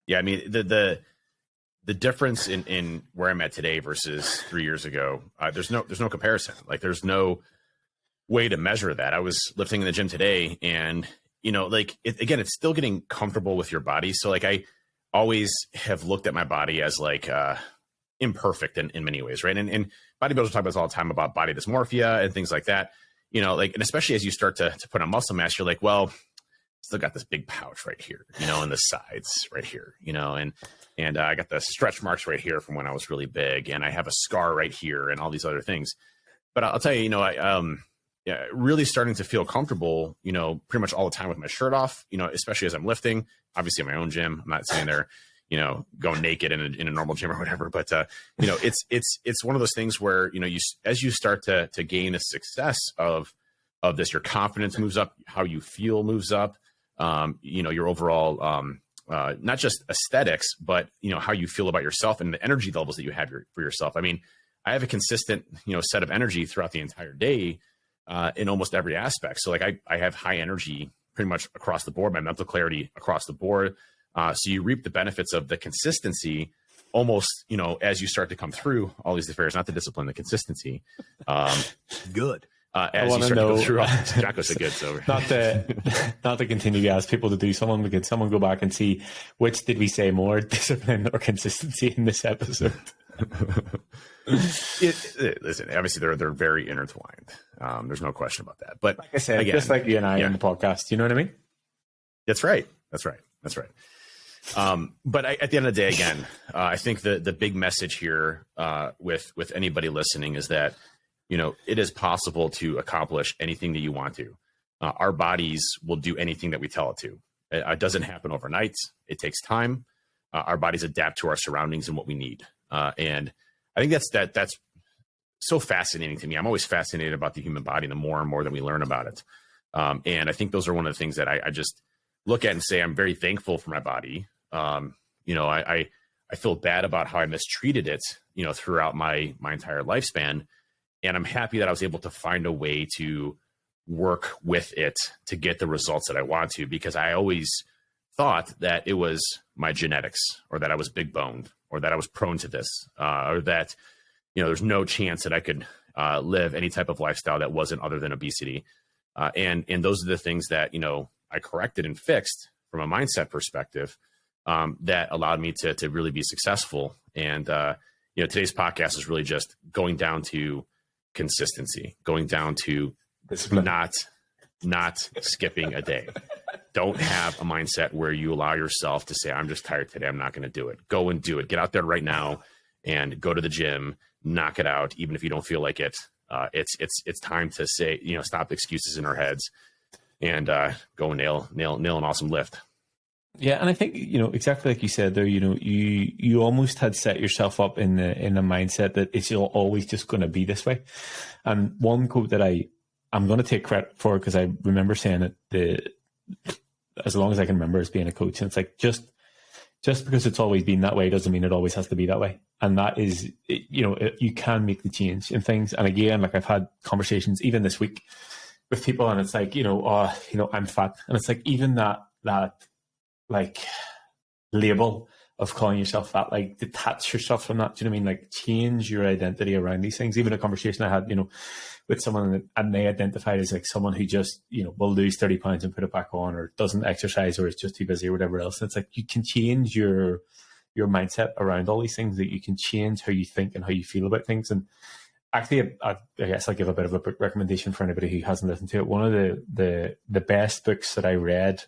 Yeah, I mean, the the difference in where I'm at today versus 3 years ago, there's no comparison. Like there's no way to measure that. I was lifting in the gym today, and like again, it's still getting comfortable with your body. So like I always have looked at my body as like imperfect in many ways, right? And bodybuilders talk about this all the time about body dysmorphia and things like that. Like, and especially as you start to put on muscle mass, you're like, well, still got this big pouch right here, and the sides right here, and I got the stretch marks right here from when I was really big, and I have a scar right here and all these other things. But I'll tell you, I really starting to feel comfortable, pretty much all the time with my shirt off, especially as I'm lifting, obviously in my own gym. I'm not sitting there, going naked in a normal gym or whatever. But, it's one of those things where, as you start to gain a success of this, your confidence moves up, how you feel moves up, your overall, not just aesthetics, but, how you feel about yourself and the energy levels that you have for yourself. I mean, I have a consistent, set of energy throughout the entire day, in almost every aspect. So like I have high energy pretty much across the board, my mental clarity across the board. So you reap the benefits of the consistency almost, as you start to come through all these affairs, not the discipline, the consistency. Good. As you start to go through all this, Jocko said good. So not to continue to ask people to do someone, could someone go back and see which did we say more, discipline or consistency in this episode? Listen, obviously they're very intertwined. There's no question about that. But like I said, again, just like you and I on the podcast, you know what I mean? That's right. But at the end of the day, again, I think the big message here with anybody listening is that, it is possible to accomplish anything that you want to. Our bodies will do anything that we tell it to. It doesn't happen overnight. It takes time. Our bodies adapt to our surroundings and what we need. And I think that's so fascinating to me. I'm always fascinated about the human body, the more and more that we learn about it. And I think those are one of the things that I just look at and say, I'm very thankful for my body. I feel bad about how I mistreated it, throughout my entire lifespan. And I'm happy that I was able to find a way to work with it to get the results that I want to, because I always thought that it was my genetics, or that I was big boned, or that I was prone to this, or that, there's no chance that I could live any type of lifestyle that wasn't other than obesity. And those are the things that, I corrected and fixed from a mindset perspective, that allowed me to really be successful. And, today's podcast is really just going down to consistency, going down to discipline, not skipping a day. Don't have a mindset where you allow yourself to say, I'm just tired today, I'm not going to do it. Go and do it. Get out there right now and go to the gym, knock it out. Even if you don't feel like it, it's time to say, stop excuses in our heads and go and nail an awesome lift. Yeah, and I think exactly like you said there. You almost had set yourself up in the mindset that it's always just going to be this way. And one quote that I'm going to take credit for, because I remember saying it as long as I can remember as being a coach, and it's like just because it's always been that way doesn't mean it always has to be that way. And that is, you can make the change in things. And again, like I've had conversations even this week with people, and it's like I'm fat, and it's like even that like label of calling yourself fat, like detach yourself from that. Do you know what I mean? Like change your identity around these things. Even a conversation I had, with someone, and they identified as like someone who just, will lose 30 pounds and put it back on, or doesn't exercise, or is just too busy, or whatever else. And it's like, you can change your mindset around all these things, that you can change how you think and how you feel about things. And actually, I guess I'll give a bit of a book recommendation for anybody who hasn't listened to it. One of the best books that I read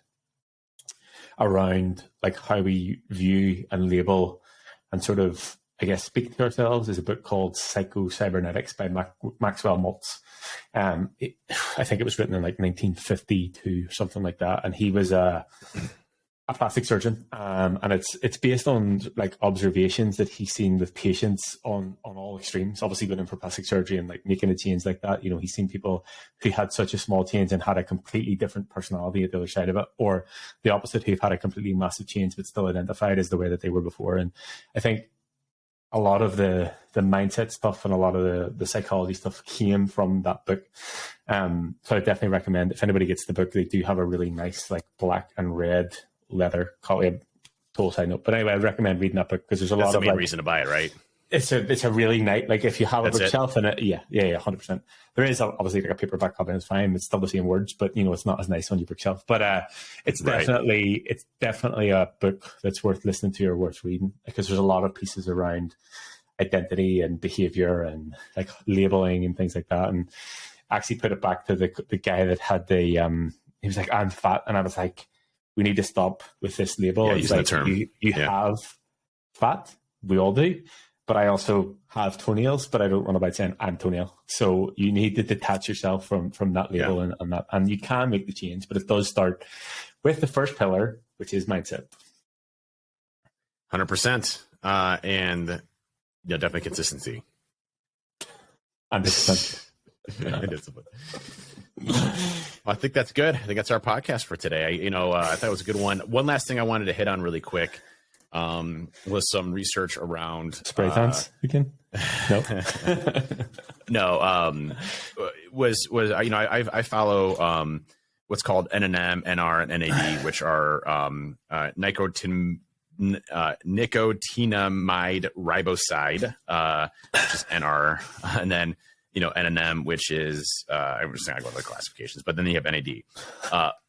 around like how we view and label and sort of, I guess, speak to ourselves is a book called Psycho-Cybernetics by Maxwell Maltz. I think it was written in like 1952 or something like that. And he was a plastic surgeon. And it's based on like observations that he's seen with patients on all extremes, obviously going in for plastic surgery and like making a change like that. He's seen people who had such a small change and had a completely different personality at the other side of it, or the opposite, who've had a completely massive change but still identified as the way that they were before. And I think a lot of the mindset stuff and a lot of the psychology stuff came from that book. So I definitely recommend, if anybody gets the book, they do have a really nice like black and red leather copy. total side note. But anyway, I recommend reading that book because there's a That's lot the of main like, reason to buy it, right? it's a really nice, like if you have a That's it? bookshelf and it, yeah, 100%. There is obviously like a paperback copy, and it's fine. It's still the same words, but you know, it's not as nice on your bookshelf. But it's Right. definitely a book that's worth listening to or worth reading because there's a lot of pieces around identity and behavior and like labeling and things like that. And actually put it back to the guy that had the he was like, I'm fat, and I was like, we need to stop with this label. Yeah, It's using like the term. you Yeah. have fat, we all do, but I also have toenails, but I don't run about saying I'm toenail. So you need to detach yourself from that label and that, and you can make the change, but it does start with the first pillar, which is mindset. 100%. And yeah, definitely consistency. And discipline. Discipline. I think that's good. I think that's our podcast for today. I thought it was a good one. One last thing I wanted to hit on really quick was some research around Spray tans again? No. No, I follow what's called NNM, NR, and NAD, which are nicotinamide riboside, which is NR, and then NNM, which is I'm just going to go to the classifications, but then you have NAD.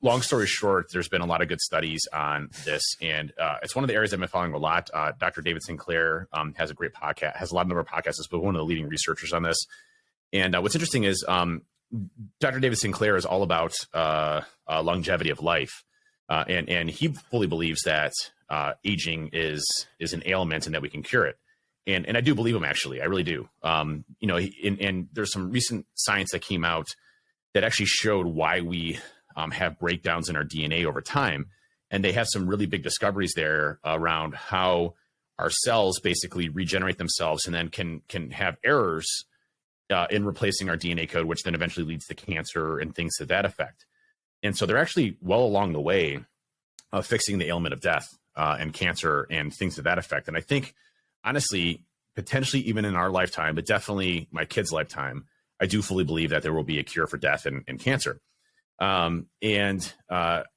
Long story short, there's been a lot of good studies on this, and it's one of the areas I've been following a lot. Dr. David Sinclair has a great podcast, has a lot of number of podcasts, but one of the leading researchers on this. And what's interesting is Dr. David Sinclair is all about longevity of life, and he fully believes that aging is an ailment and that we can cure it. And I do believe him, actually. I really do. And there's some recent science that came out that actually showed why we have breakdowns in our DNA over time. And they have some really big discoveries there around how our cells basically regenerate themselves and then can have errors in replacing our DNA code, which then eventually leads to cancer and things to that effect. And so they're actually well along the way of fixing the ailment of death and cancer and things to that effect. And I think, honestly, potentially even in our lifetime, but definitely my kids' lifetime, I do fully believe that there will be a cure for death and cancer. And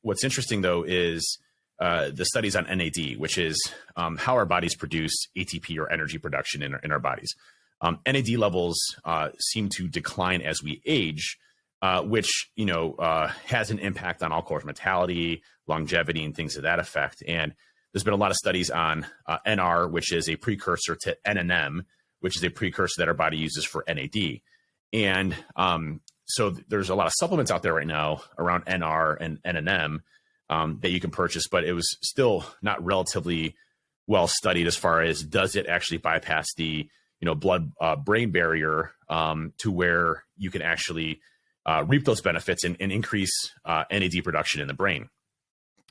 what's interesting, though, is the studies on NAD, which is how our bodies produce ATP or energy production in our bodies. NAD levels seem to decline as we age, which has an impact on all-cause mortality, longevity, and things to that effect. And there's been a lot of studies on NR, which is a precursor to NNM, which is a precursor that our body uses for NAD. And so there's a lot of supplements out there right now around NR and NNM that you can purchase, but it was still not relatively well studied as far as does it actually bypass the blood-brain barrier to where you can actually reap those benefits and increase NAD production in the brain.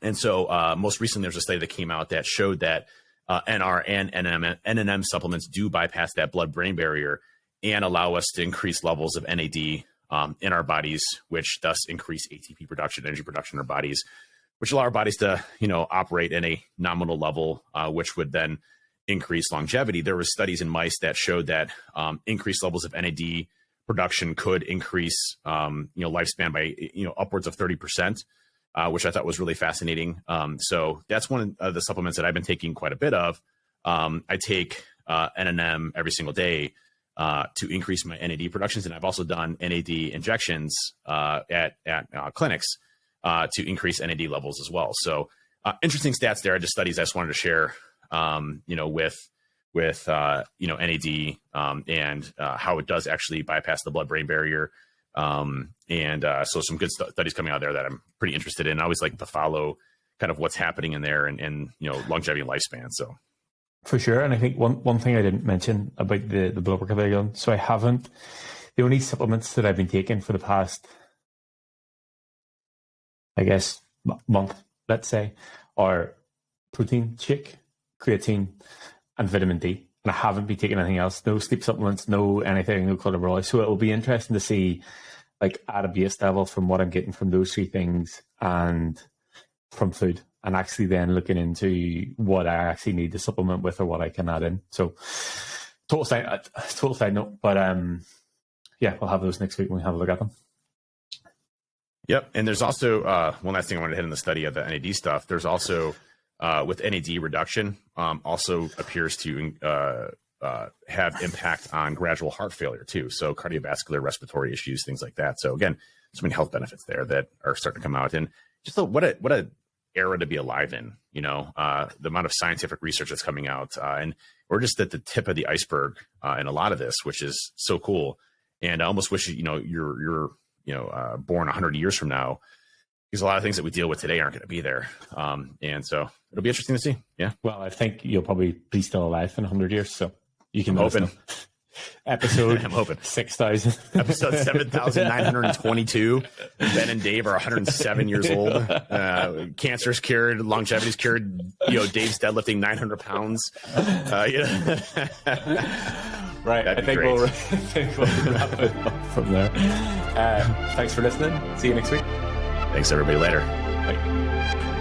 And so most recently, there's a study that came out that showed that NR and NNM supplements do bypass that blood-brain barrier and allow us to increase levels of NAD in our bodies, which thus increase ATP production, energy production in our bodies, which allow our bodies to, operate in a nominal level, which would then increase longevity. There were studies in mice that showed that increased levels of NAD production could increase, lifespan by, upwards of 30%. Which I thought was really fascinating. So that's one of the supplements that I've been taking quite a bit of. I take NNM every single day to increase my NAD productions, and I've also done NAD injections at clinics to increase NAD levels as well. So interesting stats there. Just studies I just wanted to share, with NAD and how it does actually bypass the blood-brain barrier. So some good studies coming out there that I'm pretty interested in. I always like to follow kind of what's happening in there and longevity and lifespan. So for sure. And I think one thing I didn't mention about the blood work I've done. So the only supplements that I've been taking for the past, I guess, month, let's say, are protein shake, creatine, and vitamin D. And I haven't been taking anything else. No sleep supplements, no anything, no cholesterol. So it will be interesting to see, like, at a base level from what I'm getting from those three things and from food, and actually then looking into what I actually need to supplement with or what I can add in. So total side note, but yeah, we'll have those next week when we have a look at them. Yep. And there's also one last thing I wanted to hit in the study of the NAD stuff. There's also with NAD reduction also appears to have impact on gradual heart failure too. So cardiovascular, respiratory issues, things like that. So again, so many health benefits there that are starting to come out. And just what a era to be alive in, you know, the amount of scientific research that's coming out, and we're just at the tip of the iceberg in a lot of this, which is so cool. And I almost wish, you know, you're born 100 years from now, because a lot of things that we deal with today aren't going to be there. And so it'll be interesting to see. Yeah. Well, I think you'll probably be still alive in 100 years. So you can open episode. I'm hoping 6,000. Episode 7,922. Ben and Dave are 107 years old. Cancer's cured, longevity's cured. You know, Dave's deadlifting 900 pounds. Right. I think we'll wrap it up from there. Thanks for listening. See you next week. Thanks, everybody. Later. Bye.